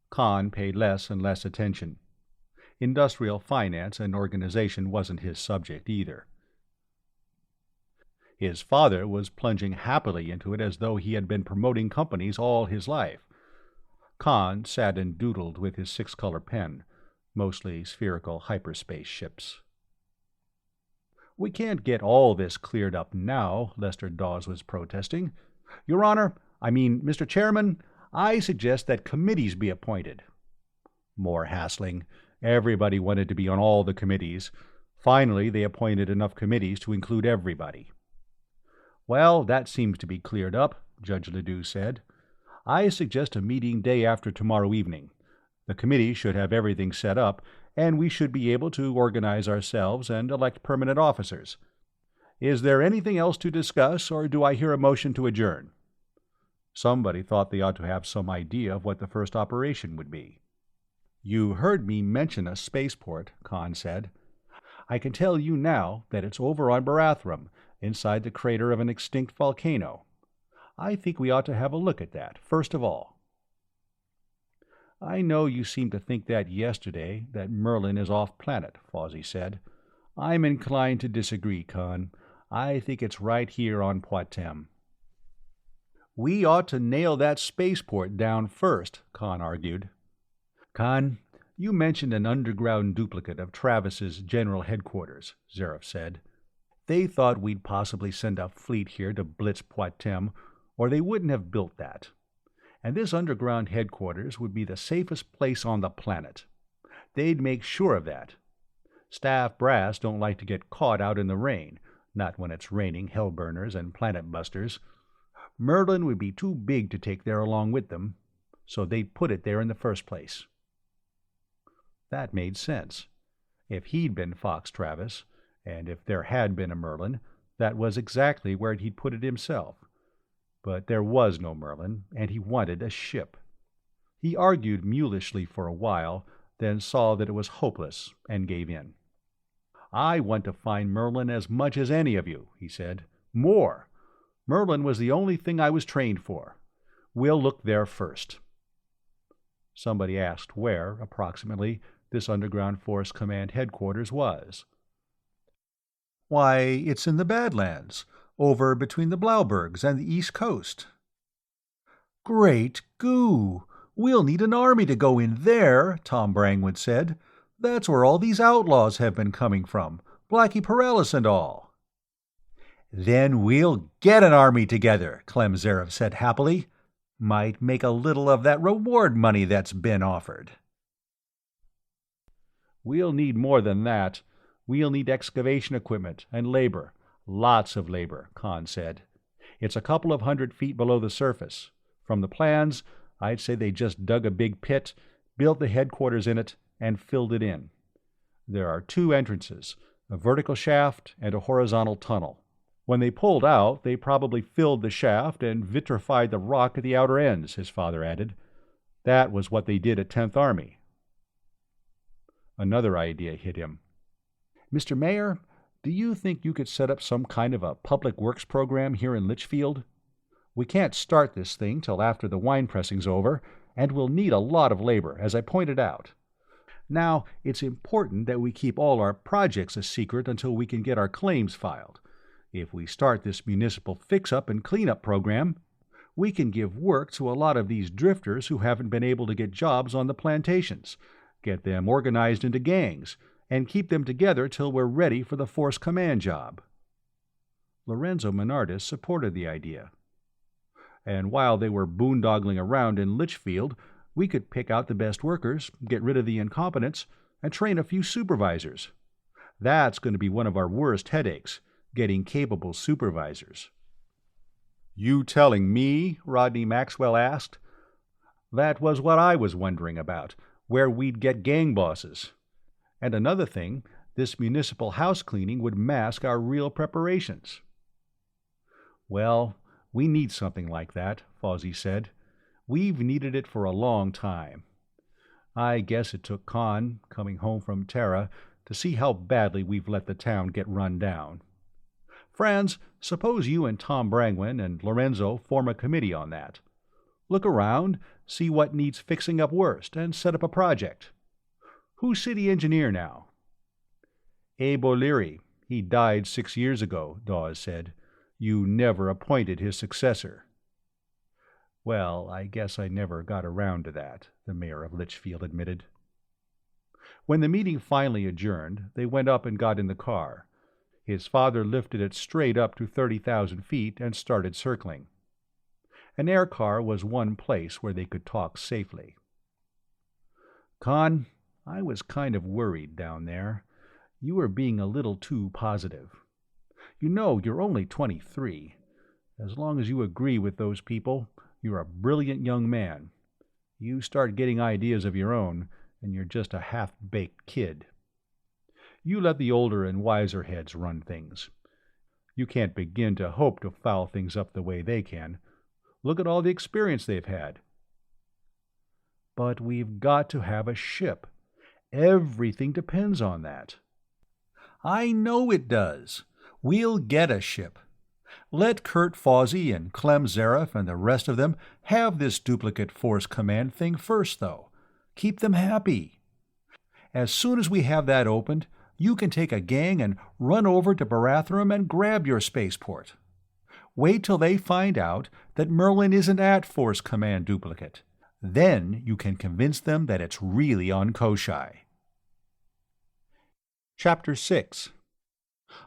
Khan paid less and less attention. Industrial finance and organization wasn't his subject either. His father was plunging happily into it as though he had been promoting companies all his life. Khan sat and doodled with his six-color pen, mostly spherical hyperspace ships. "We can't get all this cleared up now," Lester Dawes was protesting. "Your Honor, Mr. Chairman, I suggest that committees be appointed." More hassling. Everybody wanted to be on all the committees. Finally, they appointed enough committees to include everybody. "Well, that seems to be cleared up," Judge Ledoux said. "I suggest a meeting day after tomorrow evening. The committee should have everything set up, and we should be able to organize ourselves and elect permanent officers. Is there anything else to discuss, or do I hear a motion to adjourn?" Somebody thought they ought to have some idea of what the first operation would be. "You heard me mention a spaceport," Khan said. "I can tell you now that it's over on Barathrum, inside the crater of an extinct volcano. I think we ought to have a look at that, first of all." "I know you seemed to think that yesterday, that Merlin is off-planet," Fawsey said. "I'm inclined to disagree, Khan. I think it's right here on Poitem." "We ought to nail that spaceport down first," Khan argued. "Khan, you mentioned an underground duplicate of Travis's general headquarters," Zareth said. "They thought we'd possibly send a fleet here to blitz Poitem, or they wouldn't have built that. And this underground headquarters would be the safest place on the planet. They'd make sure of that. Staff brass don't like to get caught out in the rain, not when it's raining hellburners and planet busters. Merlin would be too big to take there along with them, so they'd put it there in the first place." That made sense. If he'd been Fox Travis, and if there had been a Merlin, that was exactly where he'd put it himself. But there was no Merlin, and he wanted a ship. He argued mulishly for a while, then saw that it was hopeless, and gave in. "I want to find Merlin as much as any of you," he said. "More. Merlin was the only thing I was trained for. We'll look there first." Somebody asked where, approximately, this Underground Force Command headquarters was. "Why, it's in the Badlands, over between the Blaubergs and the East Coast." "Great goo! We'll need an army to go in there," Tom Brangwood said. "That's where all these outlaws have been coming from, Blackie Perales and all." "Then we'll get an army together," Clem Zareth said happily. "Might make a little of that reward money that's been offered." "We'll need more than that. We'll need excavation equipment and labor. Lots of labor, Kahn said. It's a couple of 100 feet below the surface. From the plans, I'd say they just dug a big pit, built the headquarters in it, and filled it in. There are 2 entrances, a vertical shaft and a horizontal tunnel. When they pulled out, they probably filled the shaft and vitrified the rock at the outer ends, his father added. That was what they did at 10th Army. Another idea hit him. Mr. Mayor, do you think you could set up some kind of a public works program here in Litchfield? We can't start this thing till after the wine pressing's over, and we'll need a lot of labor, as I pointed out. Now, it's important that we keep all our projects a secret until we can get our claims filed. If we start this municipal fix-up and clean-up program, we can give work to a lot of these drifters who haven't been able to get jobs on the plantations, get them organized into gangs, and keep them together till we're ready for the force command job. Lorenzo Menardis supported the idea. And while they were boondoggling around in Litchfield, we could pick out the best workers, get rid of the incompetents, and train a few supervisors. That's going to be one of our worst headaches, getting capable supervisors. You telling me? Rodney Maxwell asked. That was what I was wondering about, where we'd get gang bosses. And another thing, this municipal house cleaning would mask our real preparations. Well, we need something like that, Fawsey said. We've needed it for a long time. I guess it took Kahn, coming home from Terra, to see how badly we've let the town get run down. Franz, suppose you and Tom Brangwyn and Lorenzo form a committee on that. Look around, see what needs fixing up worst, and set up a project. Who's city engineer now? Abe O'Leary. He died 6 years ago, Dawes said. You never appointed his successor. Well, I guess I never got around to that, the mayor of Litchfield admitted. When the meeting finally adjourned, they went up and got in the car. His father lifted it straight up to 30,000 feet and started circling. An air car was one place where they could talk safely. Kahn, I was kind of worried down there. You were being a little too positive. You know, you're only 23. As long as you agree with those people, you're a brilliant young man. You start getting ideas of your own, and you're just a half-baked kid. You let the older and wiser heads run things. You can't begin to hope to foul things up the way they can. Look at all the experience they've had. But we've got to have a ship. Everything depends on that. I know it does. We'll get a ship. Let Kurt Fawsey and Clem Zaref and the rest of them have this duplicate force command thing first, though. Keep them happy. As soon as we have that opened, you can take a gang and run over to Barathrum and grab your spaceport. Wait till they find out that Merlin isn't at Force Command Duplicate. Then you can convince them that it's really on Koshai. Chapter 6.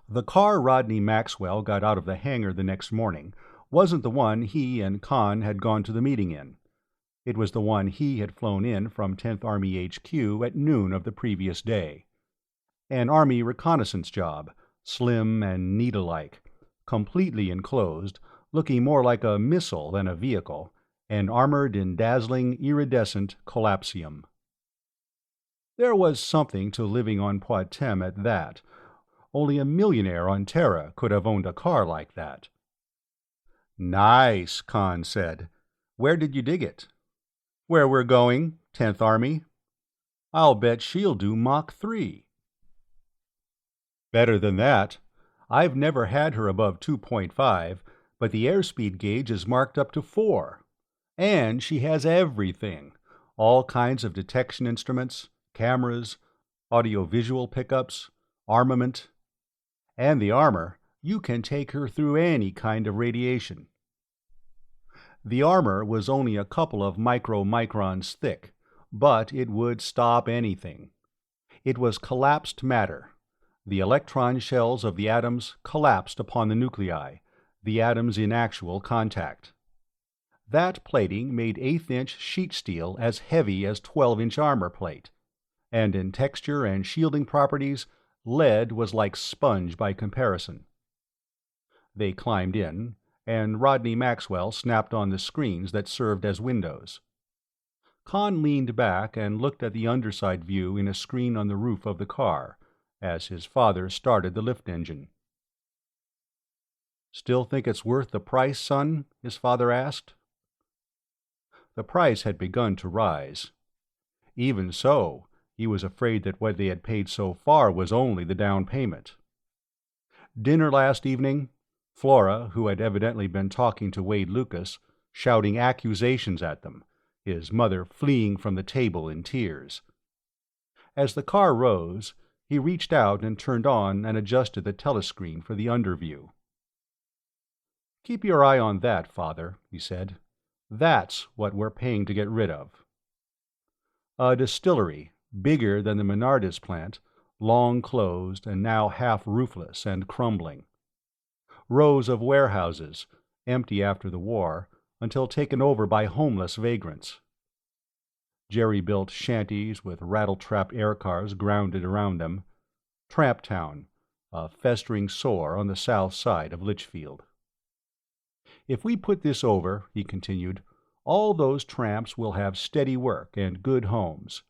The car Rodney Maxwell got out of the hangar the next morning wasn't the one he and Kahn had gone to the meeting in. It was the one he had flown in from 10th Army HQ at noon of the previous day. An Army reconnaissance job, slim and needle-like, completely enclosed, looking more like a missile than a vehicle, and armored in dazzling, iridescent collapsium. There was something to living on Poitem at that. Only a millionaire on Terra could have owned a car like that. Nice, Kahn said. Where did you dig it? Where we're going, 10th Army. I'll bet she'll do Mach 3. Better than that. I've never had her above 2.5, but the airspeed gauge is marked up to 4. And she has everything. All kinds of detection instruments, cameras, audio-visual pickups, armament. And the armor, you can take her through any kind of radiation. The armor was only a couple of microns thick, but it would stop anything. It was collapsed matter. The electron shells of the atoms collapsed upon the nuclei, the atoms in actual contact. That plating made 1/8-inch sheet steel as heavy as 12-inch armor plate, and in texture and shielding properties Lead was like sponge by comparison. They climbed in, and Rodney Maxwell snapped on the screens that served as windows. Con leaned back and looked at the underside view in a screen on the roof of the car, as his father started the lift engine. "Still think it's worth the price, son?" his father asked. The price had begun to rise. Even so, he was afraid that what they had paid so far was only the down payment. Dinner last evening, Flora, who had evidently been talking to Wade Lucas, shouting accusations at them, his mother fleeing from the table in tears. As the car rose, he reached out and turned on and adjusted the telescreen for the underview. "Keep your eye on that, Father," he said. "That's what we're paying to get rid of." A distillery, bigger than the Menardis plant, long closed and now half roofless and crumbling. Rows of warehouses, empty after the war, until taken over by homeless vagrants. Jerry-built shanties with rattle-trap air cars grounded around them. Tramp Town, a festering sore on the south side of Litchfield. "If we put this over," he continued, "all those tramps will have steady work and good homes.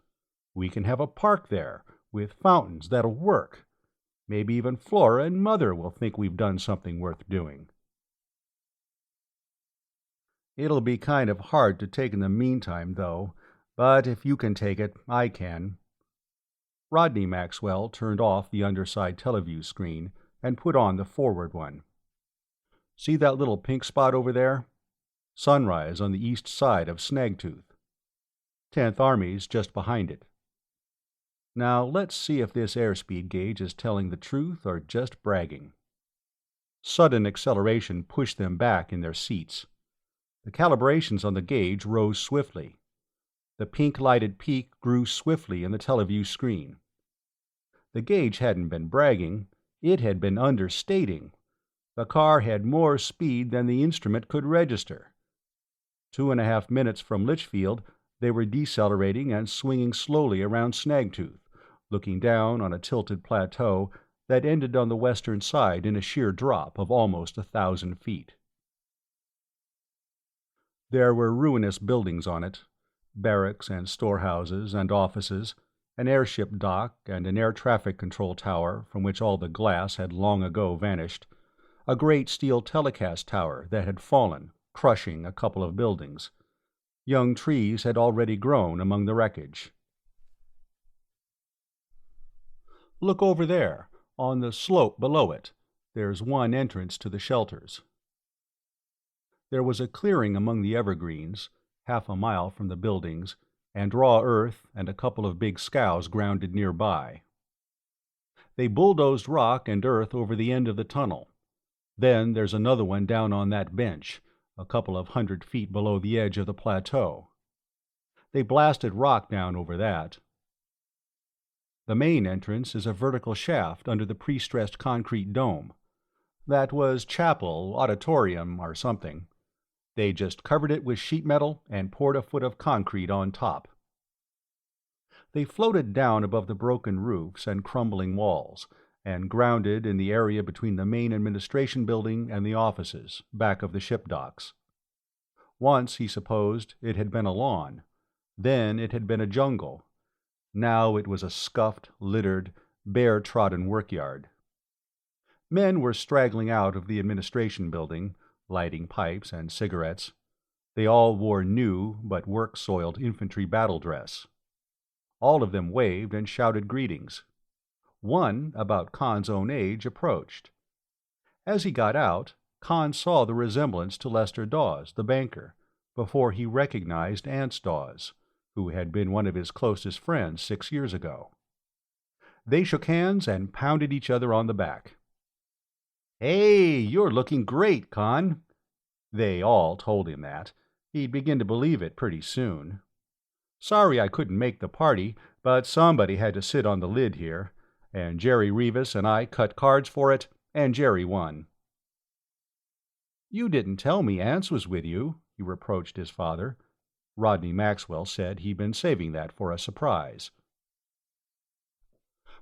We can have a park there, with fountains that'll work. Maybe even Flora and Mother will think we've done something worth doing." "It'll be kind of hard to take in the meantime, though, but if you can take it, I can." Rodney Maxwell turned off the underside teleview screen and put on the forward one. "See that little pink spot over there? Sunrise on the east side of Snagtooth. 10th Army's just behind it. Now let's see if this airspeed gauge is telling the truth or just bragging." Sudden acceleration pushed them back in their seats. The calibrations on the gauge rose swiftly. The pink-lighted peak grew swiftly in the teleview screen. The gauge hadn't been bragging, it had been understating. The car had more speed than the instrument could register. 2.5 minutes from Litchfield, they were decelerating and swinging slowly around Snagtooth, looking down on a tilted plateau that ended on the western side in a sheer drop of almost 1,000 feet. There were ruinous buildings on it, barracks and storehouses and offices, an airship dock and an air traffic control tower from which all the glass had long ago vanished, a great steel telecast tower that had fallen, crushing a couple of buildings. Young trees had already grown among the wreckage. "Look over there, on the slope below it. There's one entrance to the shelters." There was a clearing among the evergreens, half a mile from the buildings, and raw earth and a couple of big scows grounded nearby. They bulldozed rock and earth over the end of the tunnel. Then there's another one down on that bench, a couple of 100 feet below the edge of the plateau. They blasted rock down over that. The main entrance is a vertical shaft under the pre-stressed concrete dome. That was chapel, auditorium, or something. They just covered it with sheet metal and poured a foot of concrete on top. They floated down above the broken roofs and crumbling walls, and grounded in the area between the main administration building and the offices, back of the ship docks. Once, he supposed, it had been a lawn. Then it had been a jungle. Now it was a scuffed, littered, bare-trodden workyard. Men were straggling out of the administration building, lighting pipes and cigarettes. They all wore new but work-soiled infantry battle dress. All of them waved and shouted greetings. One, about Con's own age, approached. As he got out, Con saw the resemblance to Lester Dawes, the banker, before he recognized Ance Dawes, who had been one of his closest friends 6 years ago. They shook hands and pounded each other on the back. "Hey, you're looking great, Con." They all told him that. He'd begin to believe it pretty soon. "Sorry I couldn't make the party, but somebody had to sit on the lid here, and Jerry Rivas and I cut cards for it, and Jerry won." "You didn't tell me Ance was with you," he reproached his father. Rodney Maxwell said he'd been saving that for a surprise.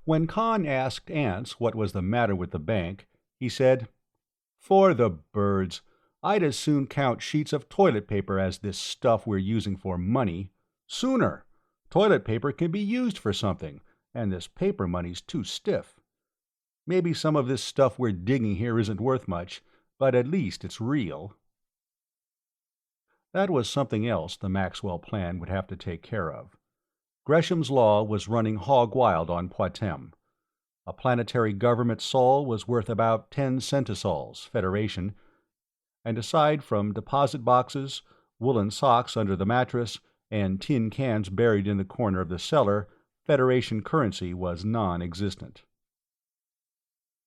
When Con asked Ants what was the matter with the bank, he said, "For the birds! I'd as soon count sheets of toilet paper as this stuff we're using for money. Sooner! Toilet paper can be used for something, and this paper money's too stiff. Maybe some of this stuff we're digging here isn't worth much, but at least it's real." That was something else the Maxwell plan would have to take care of. Gresham's law was running hog-wild on Poitem. A planetary government sol was worth about 10 centisols, Federation, and aside from deposit boxes, woolen socks under the mattress, and tin cans buried in the corner of the cellar, Federation currency was non-existent.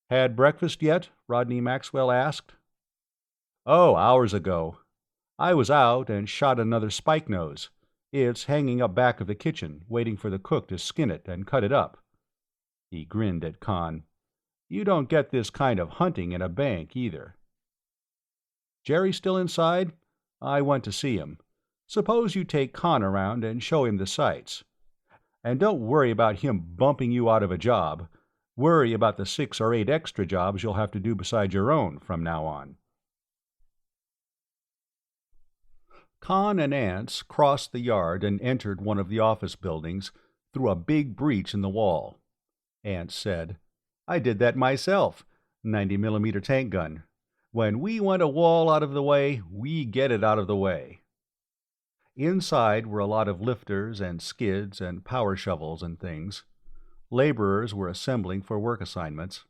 "Had breakfast yet?" Rodney Maxwell asked. "Oh, hours ago. I was out and shot another spikenose. It's hanging up back of the kitchen, waiting for the cook to skin it and cut it up." He grinned at Con. "You don't get this kind of hunting in a bank, either." "Jerry still inside? I want to see him. Suppose you take Con around and show him the sights. And don't worry about him bumping you out of a job. Worry about the 6 or 8 extra jobs you'll have to do beside your own from now on." Con and Ants crossed the yard and entered one of the office buildings through a big breach in the wall. Ants said, "I did that myself. 90mm tank gun. When we want a wall out of the way, we get it out of the way." Inside were a lot of lifters and skids and power shovels and things. Laborers were assembling for work assignments.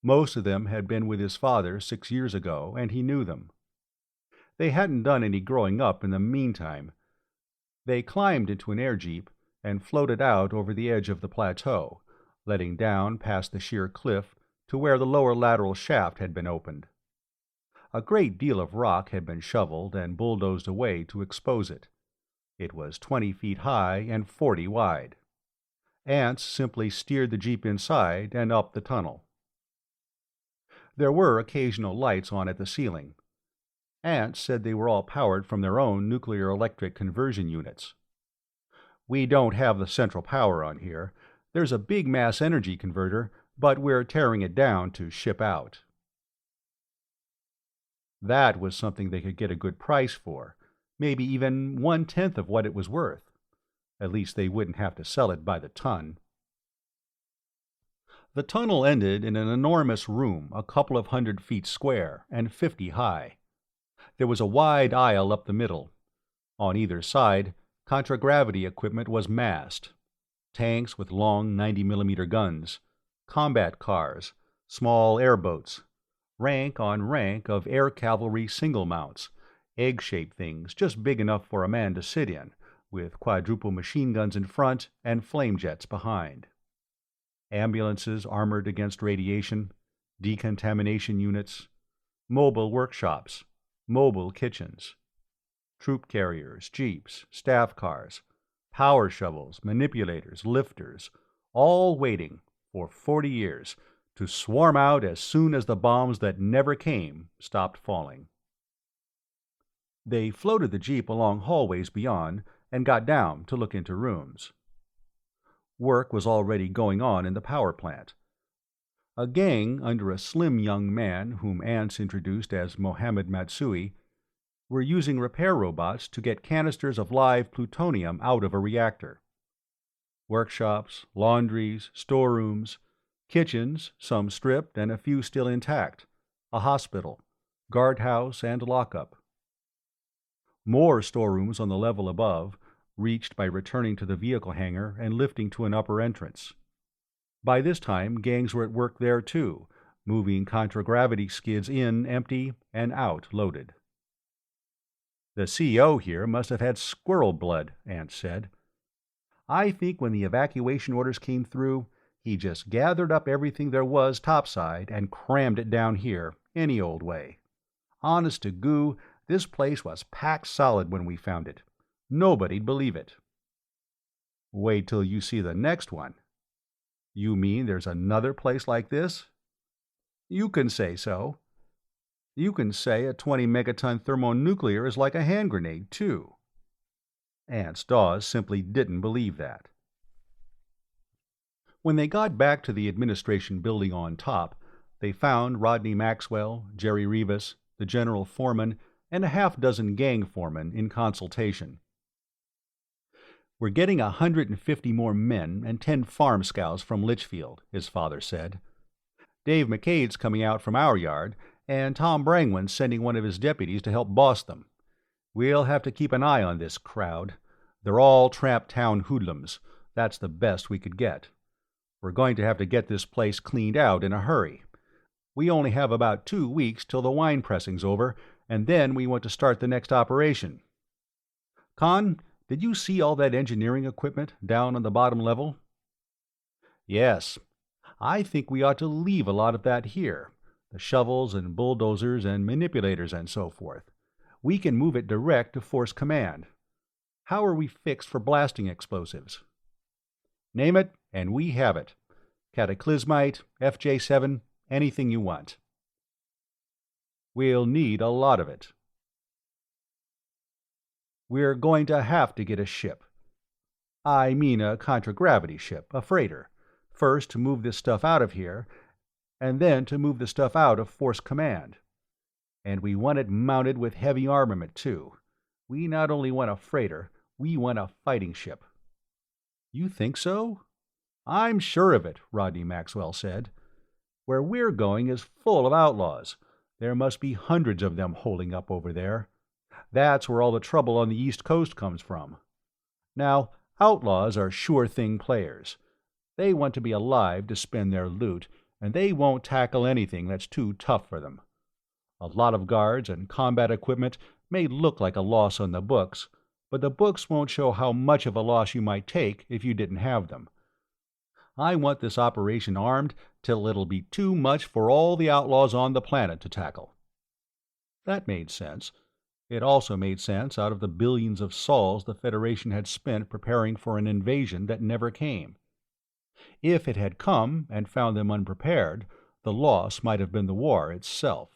Most of them had been with his father 6 years ago, and he knew them. They hadn't done any growing up in the meantime. They climbed into an air jeep and floated out over the edge of the plateau, letting down past the sheer cliff to where the lower lateral shaft had been opened. A great deal of rock had been shoveled and bulldozed away to expose it. It was 20 feet high and 40 wide. Ants simply steered the jeep inside and up the tunnel. There were occasional lights on at the ceiling. Ants said they were all powered from their own nuclear electric conversion units. "We don't have the central power on here. There's a big mass energy converter, but we're tearing it down to ship out." That was something they could get a good price for, maybe even 1/10 of what it was worth. At least they wouldn't have to sell it by the ton. The tunnel ended in an enormous room a couple of 100 feet square and 50 high. There was a wide aisle up the middle. On either side, contragravity equipment was massed. Tanks with long 90mm guns, combat cars, small airboats, rank on rank of air cavalry single mounts, egg-shaped things just big enough for a man to sit in, with quadruple machine guns in front and flame jets behind. Ambulances armored against radiation, decontamination units, mobile workshops, mobile kitchens, troop carriers, jeeps, staff cars, power shovels, manipulators, lifters, all waiting for 40 years to swarm out as soon as the bombs that never came stopped falling. They floated the jeep along hallways beyond and got down to look into rooms. Work was already going on in the power plant. A gang under a slim young man whom Ants introduced as Mohammed Matsui were using repair robots to get canisters of live plutonium out of a reactor. Workshops, laundries, storerooms, kitchens, some stripped and a few still intact, a hospital, guardhouse, and lockup. More storerooms on the level above, reached by returning to the vehicle hangar and lifting to an upper entrance. By this time, gangs were at work there too, moving contragravity skids in empty and out loaded. "The CO here must have had squirrel blood," Ants said. "I think when the evacuation orders came through, he just gathered up everything there was topside and crammed it down here, any old way. Honest to goo, this place was packed solid when we found it. Nobody'd believe it." "Wait till you see the next one." "You mean there's another place like this?" "You can say so. You can say a 20-megaton thermonuclear is like a hand grenade, too." Ants Dawes simply didn't believe that. When they got back to the administration building on top, they found Rodney Maxwell, Jerry Rivas, the general foreman, and a half-dozen gang foremen in consultation. "We're getting 150 more men and 10 farm scouts from Litchfield," his father said. "Dave McCade's coming out from our yard, and Tom Brangwen's sending one of his deputies to help boss them. We'll have to keep an eye on this crowd. They're all tramp town hoodlums. That's the best we could get. We're going to have to get this place cleaned out in a hurry. We only have about 2 weeks till the wine pressing's over, and then we want to start the next operation. Con, did you see all that engineering equipment down on the bottom level?" "Yes. I think we ought to leave a lot of that here, the shovels and bulldozers and manipulators and so forth. We can move it direct to Force Command. How are we fixed for blasting explosives?" "Name it, and we have it. Cataclysmite, FJ7, anything you want." "We'll need a lot of it." "We're going to have to get a ship. I mean a contragravity ship, a freighter. First to move this stuff out of here, and then to move the stuff out of Force Command. And we want it mounted with heavy armament, too. We not only want a freighter, we want a fighting ship." "You think so?" "I'm sure of it," Rodney Maxwell said. "Where we're going is full of outlaws. There must be hundreds of them holding up over there. That's where all the trouble on the East Coast comes from. Now, outlaws are sure-thing players. They want to be alive to spend their loot, and they won't tackle anything that's too tough for them. A lot of guards and combat equipment may look like a loss on the books, but the books won't show how much of a loss you might take if you didn't have them. I want this operation armed till it'll be too much for all the outlaws on the planet to tackle." That made sense. It also made sense out of the billions of sols the Federation had spent preparing for an invasion that never came. If it had come and found them unprepared, the loss might have been the war itself.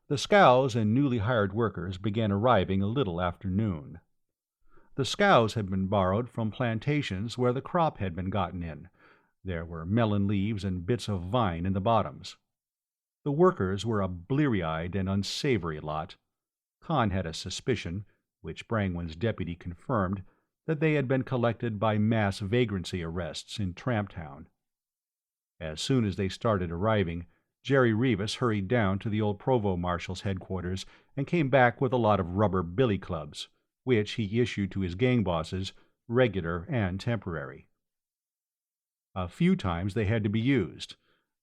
The scows and newly hired workers began arriving a little after noon. The scows had been borrowed from plantations where the crop had been gotten in. There were melon leaves and bits of vine in the bottoms. The workers were a bleary-eyed and unsavory lot. Con had a suspicion, which Brangwen's deputy confirmed, that they had been collected by mass vagrancy arrests in Tramptown. As soon as they started arriving, Jerry Rivas hurried down to the old provost marshal's headquarters and came back with a lot of rubber billy clubs, which he issued to his gang bosses, regular and temporary. A few times they had to be used.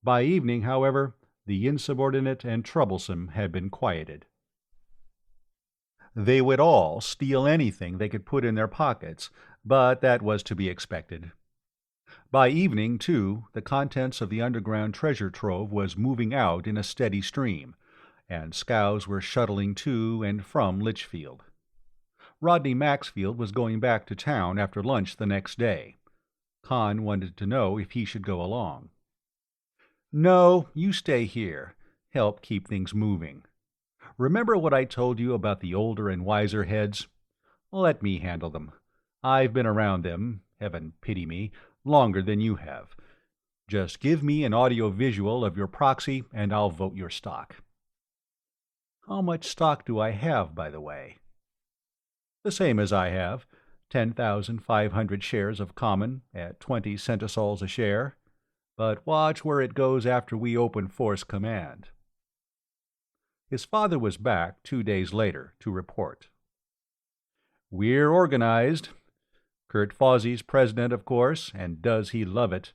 By evening, however, the insubordinate and troublesome had been quieted. They would all steal anything they could put in their pockets, but that was to be expected. By evening, too, the contents of the underground treasure trove was moving out in a steady stream, and scows were shuttling to and from Litchfield. Rodney Maxfield was going back to town after lunch the next day. Con wanted to know if he should go along. "No, you stay here. Help keep things moving. Remember what I told you about the older and wiser heads? Let me handle them. I've been around them, heaven pity me, longer than you have. Just give me an audio-visual of your proxy, and I'll vote your stock." "How much stock do I have, by the way?" "The same as I have, 10,500 shares of common at 20 centisols a share. But watch where it goes after we open Force Command." His father was back 2 days later to report. "We're organized. Kurt Fawsey's president, of course, and does he love it.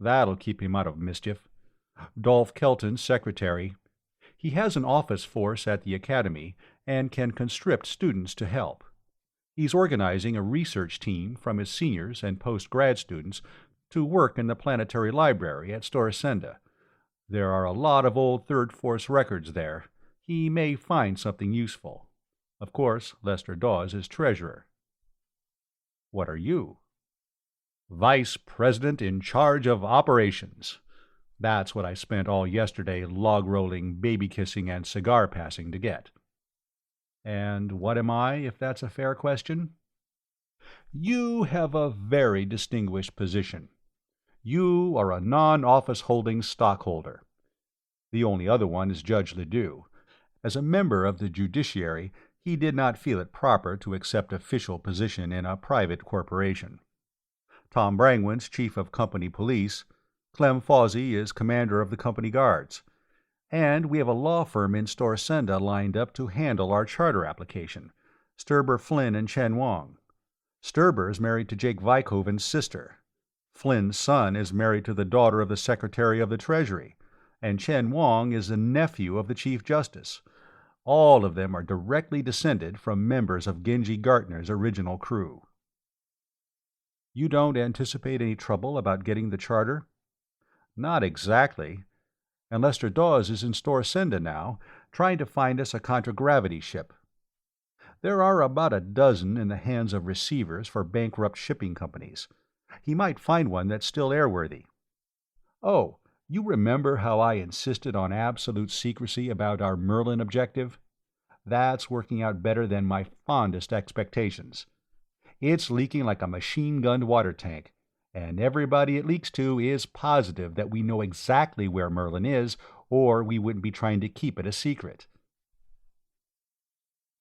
That'll keep him out of mischief. Dolph Kelton's secretary. He has an office force at the academy and can conscript students to help. He's organizing a research team from his seniors and post-grad students to work in the planetary library at Storsenda. There are a lot of old Third Force records there. He may find something useful. Of course, Lester Dawes is treasurer." "What are you?" "Vice President in charge of operations. That's what I spent all yesterday log-rolling, baby-kissing, and cigar-passing to get." "And what am I, if that's a fair question?" "You have a very distinguished position. You are a non-office holding stockholder. The only other one is Judge Ledoux. As a member of the judiciary, he did not feel it proper to accept official position in a private corporation. Tom Brangwen's chief of company police. Clem Fawsey is commander of the company guards. And we have a law firm in Storsenda lined up to handle our charter application, Sturber, Flynn, and Chen Wang. Sturber is married to Jake Vykoven's sister. Flynn's son is married to the daughter of the Secretary of the Treasury, and Chen Wang is a nephew of the Chief Justice. All of them are directly descended from members of Genji Gartner's original crew. You don't anticipate any trouble about getting the charter? Not exactly. And Lester Dawes is in Storsenda now, trying to find us a contragravity ship. There are about a dozen in the hands of receivers for bankrupt shipping companies. He might find one that's still airworthy. Oh, you remember how I insisted on absolute secrecy about our Merlin objective? That's working out better than my fondest expectations. It's leaking like a machine-gunned water tank, and everybody it leaks to is positive that we know exactly where Merlin is, or we wouldn't be trying to keep it a secret.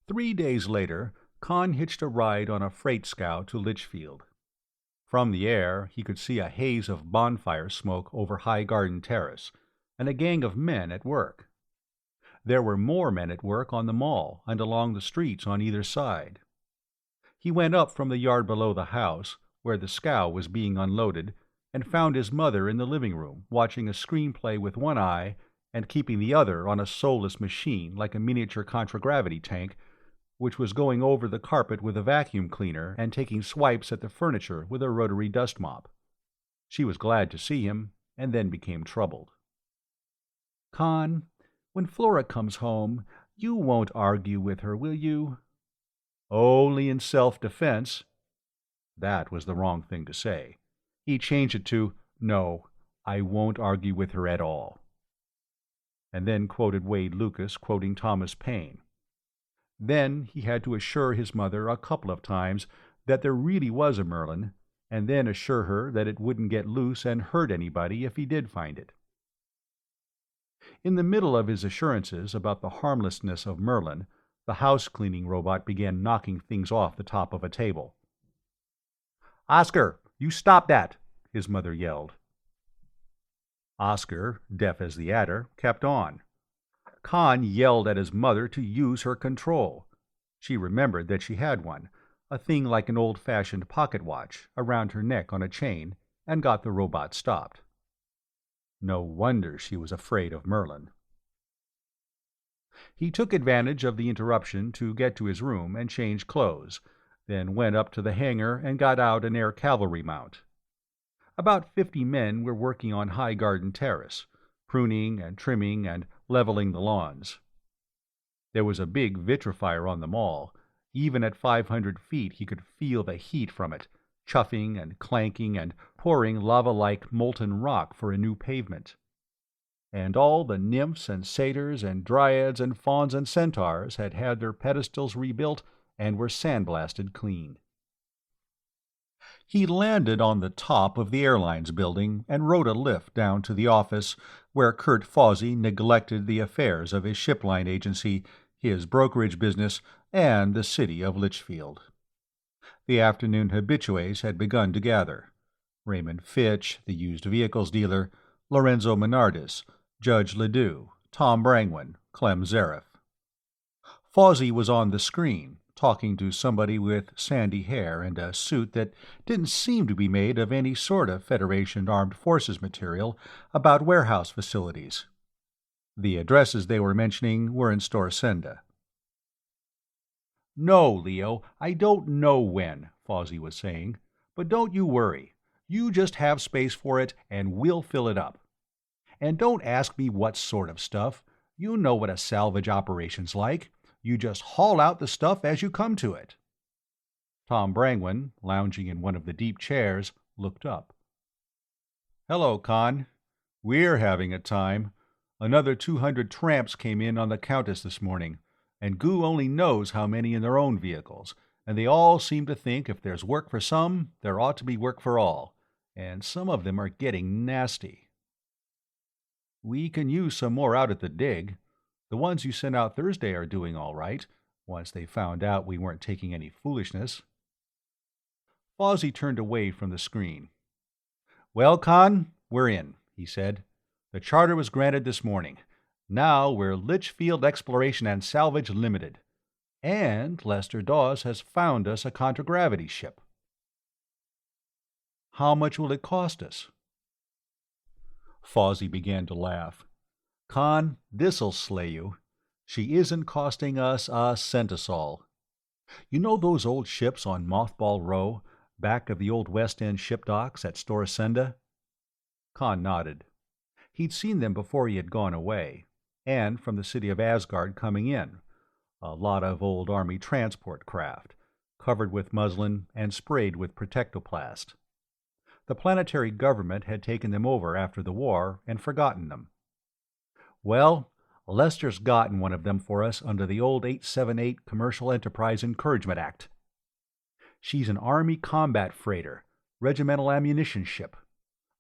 3 days later, Khan hitched a ride on a freight scow to Litchfield. From the air, he could see a haze of bonfire smoke over High Garden Terrace, and a gang of men at work. There were more men at work on the mall and along the streets on either side. He went up from the yard below the house, where the scow was being unloaded, and found his mother in the living room, watching a screenplay with one eye and keeping the other on a soulless machine like a miniature contragravity tank, which was going over the carpet with a vacuum cleaner and taking swipes at the furniture with a rotary dust mop. She was glad to see him, and then became troubled. "Con, when Flora comes home, you won't argue with her, will you?" "Only in self-defense." That was the wrong thing to say. He changed it to, "No, I won't argue with her at all." And then quoted Wade Lucas quoting Thomas Paine. Then he had to assure his mother a couple of times that there really was a Merlin, and then assure her that it wouldn't get loose and hurt anybody if he did find it. In the middle of his assurances about the harmlessness of Merlin, the house-cleaning robot began knocking things off the top of a table. "Oscar, you stop that!" his mother yelled. Oscar, deaf as the adder, kept on. Khan yelled at his mother to use her control. She remembered that she had one, a thing like an old-fashioned pocket watch, around her neck on a chain, and got the robot stopped. No wonder she was afraid of Merlin. He took advantage of the interruption to get to his room and change clothes, then went up to the hangar and got out an air cavalry mount. About 50 men were working on High Garden Terrace, pruning and trimming and leveling the lawns. There was a big vitrifier on the mall. Even at 500 feet he could feel the heat from it, chuffing and clanking and pouring lava-like molten rock for a new pavement. And all the nymphs and satyrs and dryads and fauns and centaurs had had their pedestals rebuilt and were sandblasted clean. He landed on the top of the airlines building and rode a lift down to the office where Kurt Fawsey neglected the affairs of his shipline agency, his brokerage business, and the city of Litchfield. The afternoon habitués had begun to gather. Raymond Fitch, the used vehicles dealer, Lorenzo Menardis, Judge Ledoux, Tom Brangwen, Clem Zareth. Fawsey was on the screen, talking to somebody with sandy hair and a suit that didn't seem to be made of any sort of Federation Armed Forces material, about warehouse facilities. The addresses they were mentioning were in Storsenda. "No, Leo, I don't know when," Fawsey was saying, "but don't you worry. You just have space for it, and we'll fill it up. And don't ask me what sort of stuff. You know what a salvage operation's like. You just haul out the stuff as you come to it." Tom Brangwen, lounging in one of the deep chairs, looked up. "Hello, Con. We're having a time. Another 200 tramps came in on the Countess this morning, and Goo only knows how many in their own vehicles, and they all seem to think if there's work for some, there ought to be work for all. and some of them are getting nasty. We can use some more out at the dig. The ones you sent out Thursday are doing all right, once they found out we weren't taking any foolishness. Fawsey turned away from the screen. Well, Con, we're in, he said. The charter was granted this morning. Now we're Litchfield Exploration and Salvage Limited. And Lester Dawes has found us a contragravity ship. How much will it cost us? Fawsey began to laugh. Con, this'll slay you. She isn't costing us a centisol. You know those old ships on Mothball Row, back of the old West End ship docks at Storasenda? Con nodded. He'd seen them before he had gone away, and from the city of Asgard coming in. A lot of old Army transport craft, covered with muslin and sprayed with protectoplast. The planetary government had taken them over after the war and forgotten them. Well, Lester's gotten one of them for us under the old 878 Commercial Enterprise Encouragement Act. She's an Army combat freighter, regimental ammunition ship.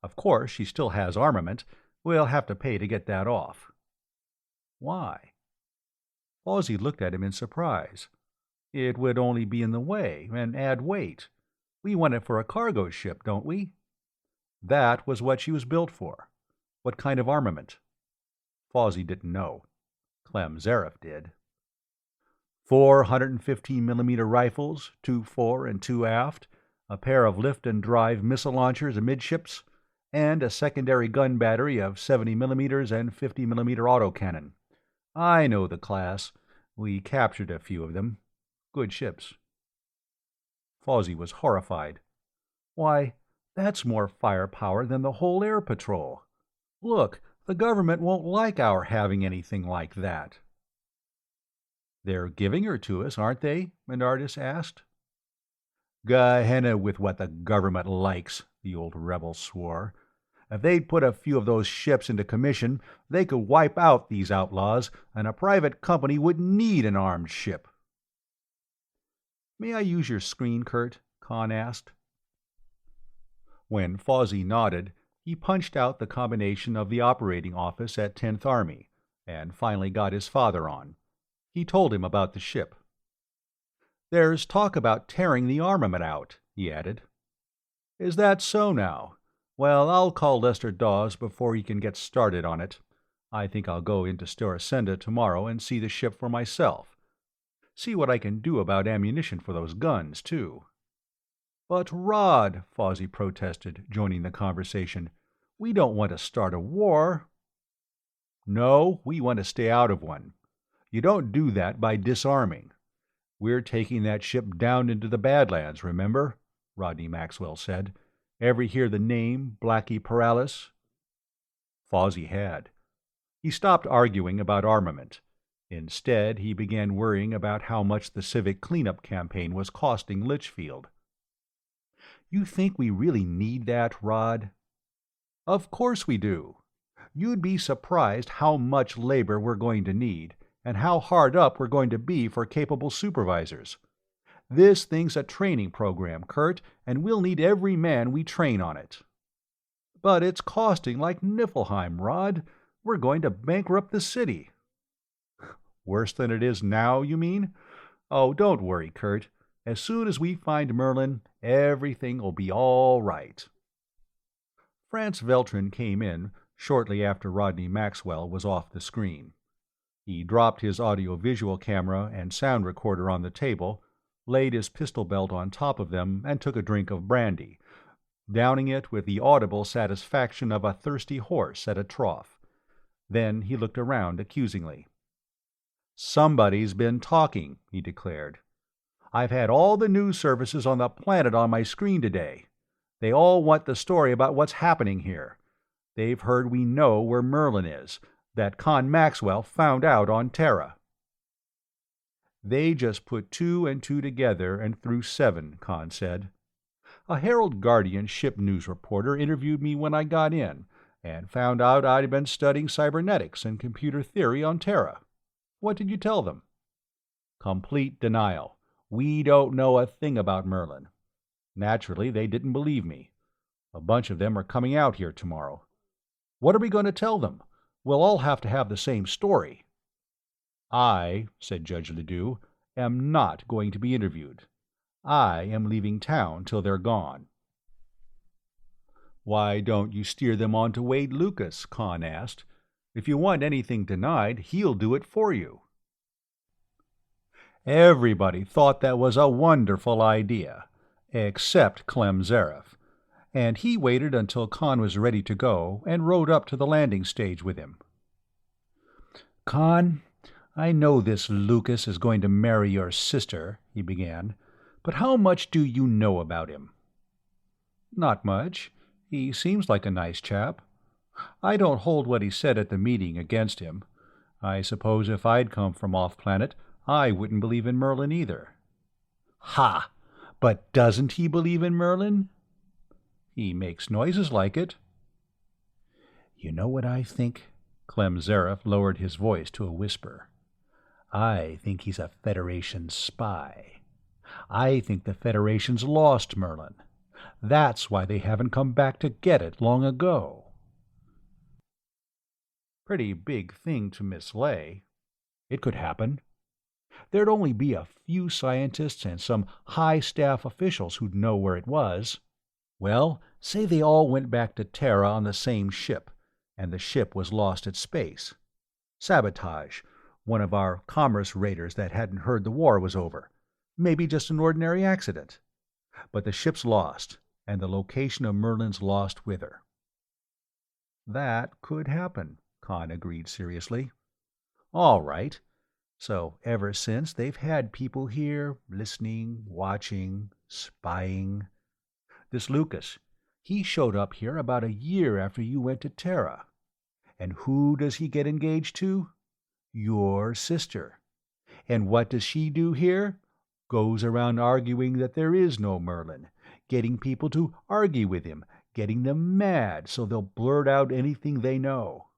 Of course, she still has armament. We'll have to pay to get that off. Why? Fawsey looked at him in surprise. It would only be in the way and add weight. We want it for a cargo ship, don't we? That was what she was built for. What kind of armament? Fawsey didn't know. Clem Zareff did. 415mm rifles, 2 fore and 2 aft, a pair of lift-and-drive missile launchers amidships, and a secondary gun battery of 70mm and 50mm autocannon. I know the class. We captured a few of them. Good ships. Fawsey was horrified. Why, that's more firepower than the whole air patrol. Look, the government won't like our having anything like that. They're giving her to us, aren't they? Menardus asked. Gehenna with what the government likes, the old rebel swore. If they'd put a few of those ships into commission, they could wipe out these outlaws, and a private company wouldn't need an armed ship. May I use your screen, Kurt? Con asked. When Fawsey nodded, he punched out the combination of the operating office at 10th Army, and finally got his father on. He told him about the ship. There's talk about tearing the armament out, he added. Is that so now? Well, I'll call Lester Dawes before he can get started on it. I think I'll go into Storasenda tomorrow and see the ship for myself. See what I can do about ammunition for those guns, too. But, Rod, Fawsey protested, joining the conversation, we don't want to start a war. No, we want to stay out of one. You don't do that by disarming. We're taking that ship down into the Badlands, remember? Rodney Maxwell said. Ever hear the name Blackie Paralis? Fawsey had. He stopped arguing about armament. Instead, he began worrying about how much the civic cleanup campaign was costing Litchfield. You think we really need that, Rod? Of course we do. You'd be surprised how much labor we're going to need, and how hard up we're going to be for capable supervisors. This thing's a training program, Kurt, and we'll need every man we train on it. But it's costing like Niflheim, Rod. We're going to bankrupt the city. Worse than it is now, you mean? Oh, don't worry, Kurt. As soon as we find Merlin, everything will be all right. Franz Veltrin came in shortly after Rodney Maxwell was off the screen. He dropped his audio-visual camera and sound recorder on the table, laid his pistol belt on top of them, and took a drink of brandy, downing it with the audible satisfaction of a thirsty horse at a trough. Then he looked around accusingly. Somebody's been talking, he declared. I've had all the news services on the planet on my screen today. They all want the story about what's happening here. They've heard we know where Merlin is, that Con Maxwell found out on Terra. They just put 2 and 2 together and threw 7, Con said. A Herald Guardian ship news reporter interviewed me when I got in, and found out I'd been studying cybernetics and computer theory on Terra. What did you tell them? Complete denial. We don't know a thing about Merlin. Naturally, they didn't believe me. A bunch of them are coming out here tomorrow. What are we going to tell them? We'll all have to have the same story." "I," said Judge Ledoux, "am not going to be interviewed. I am leaving town till they're gone." "Why don't you steer them on to Wade Lucas?" Con asked. "If you want anything denied, he'll do it for you." Everybody thought that was a wonderful idea, except Clem Zareff, and he waited until Con was ready to go and rode up to the landing stage with him. "Con, I know this Lucas is going to marry your sister," he began, "but how much do you know about him?" "Not much. He seems like a nice chap. I don't hold what he said at the meeting against him. I suppose if I'd come from off-planet, I wouldn't believe in Merlin either." "Ha! But doesn't he believe in Merlin?" "He makes noises like it." "You know what I think?" Clem Zareff lowered his voice to a whisper. "I think he's a Federation spy. I think the Federation's lost Merlin. That's why they haven't come back to get it long ago." Pretty big thing to mislay. It could happen. There'd only be a few scientists and some high staff officials who'd know where it was. Well, say they all went back to Terra on the same ship, and the ship was lost at space. Sabotage, one of our commerce raiders that hadn't heard the war was over. Maybe just an ordinary accident. But the ship's lost, and the location of Merlin's lost with her. "That could happen," Con agreed seriously. "All right. So ever since they've had people here, listening, watching, spying. This Lucas, he showed up here about a year after you went to Terra. And who does he get engaged to? Your sister. And what does she do here? Goes around arguing that there is no Merlin, getting people to argue with him, getting them mad so they'll blurt out anything they know.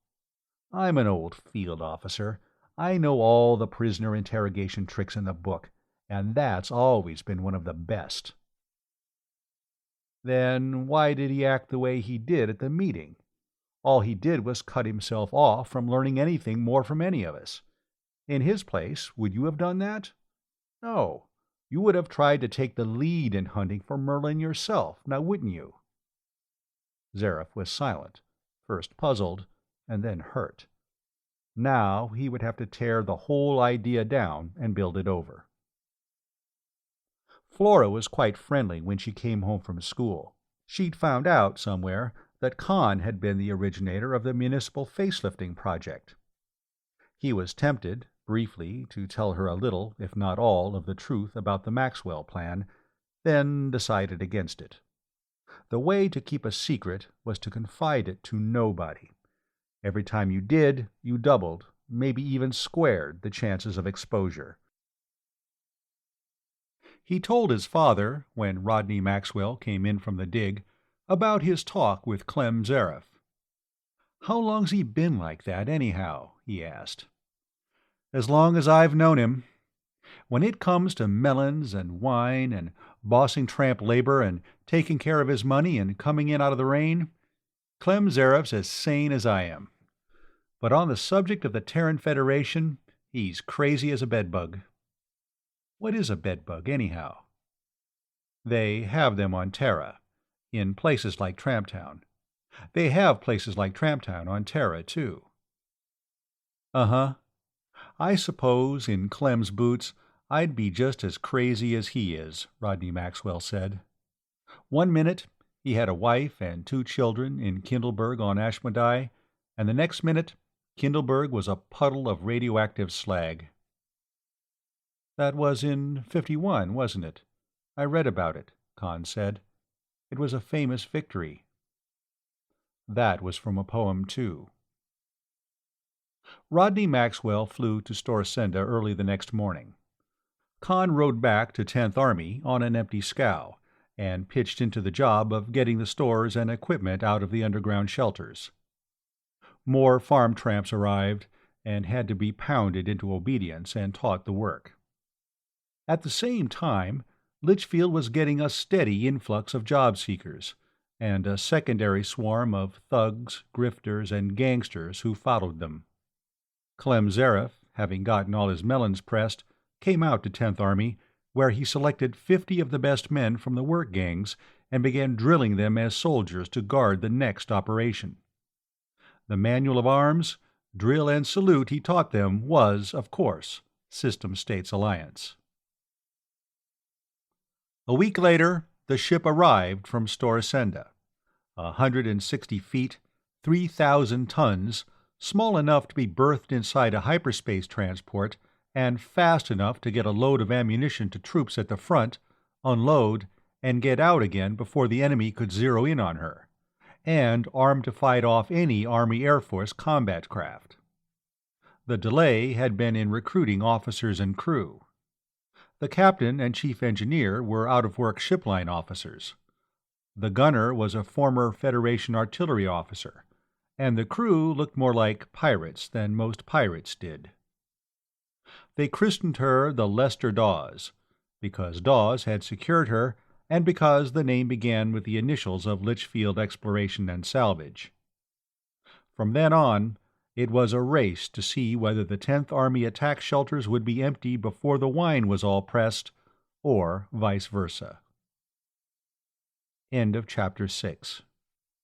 I'm an old field officer. I know all the prisoner interrogation tricks in the book, and that's always been one of the best." "Then why did he act the way he did at the meeting? All he did was cut himself off from learning anything more from any of us. In his place, would you have done that? No. You would have tried to take the lead in hunting for Merlin yourself, now wouldn't you?" Zareff was silent, first puzzled, and then hurt. Now he would have to tear the whole idea down and build it over. Flora was quite friendly when she came home from school. She'd found out somewhere that Con had been the originator of the municipal facelifting project. He was tempted, briefly, to tell her a little, if not all, of the truth about the Maxwell plan, then decided against it. The way to keep a secret was to confide it to nobody. Every time you did, you doubled, maybe even squared, the chances of exposure. He told his father, when Rodney Maxwell came in from the dig, about his talk with Clem Zareff. "How long's he been like that, anyhow?" he asked. "As long as I've known him. When it comes to melons and wine and bossing tramp labor and taking care of his money and coming in out of the rain, Clem Zareff's as sane as I am. But on the subject of the Terran Federation, he's crazy as a bedbug." "What is a bedbug, anyhow?" "They have them on Terra, in places like Tramptown. They have places like Tramptown on Terra, too." "Uh-huh. I suppose, in Clem's boots, I'd be just as crazy as he is," Rodney Maxwell said. "One minute, he had a wife and 2 children in Kindleberg on Ashmodai, and the next minute, Kindleberg was a puddle of radioactive slag." "That was in '51, wasn't it? I read about it," Con said. "It was a famous victory." "That was from a poem, too." Rodney Maxwell flew to Storsenda early the next morning. Con rode back to 10th Army on an empty scow, and pitched into the job of getting the stores and equipment out of the underground shelters. More farm tramps arrived, and had to be pounded into obedience and taught the work. At the same time, Litchfield was getting a steady influx of job seekers, and a secondary swarm of thugs, grifters, and gangsters who followed them. Clem Zareth, having gotten all his melons pressed, came out to 10th Army, where he selected 50 of the best men from the work gangs and began drilling them as soldiers to guard the next operation. The manual of arms, drill, and salute he taught them was, of course, System States Alliance. A week later, the ship arrived from Storsenda. 160 feet, 3,000 tons, small enough to be berthed inside a hyperspace transport, and fast enough to get a load of ammunition to troops at the front, unload, and get out again before the enemy could zero in on her, and armed to fight off any Army Air Force combat craft. The delay had been in recruiting officers and crew. The captain and chief engineer were out-of-work shipline officers. The gunner was a former Federation artillery officer, and the crew looked more like pirates than most pirates did. They christened her the Lester Dawes, because Dawes had secured her and because the name began with the initials of Litchfield Exploration and Salvage. From then on, it was a race to see whether the 10th Army attack shelters would be empty before the wine was all pressed, or vice versa. End of Chapter 6.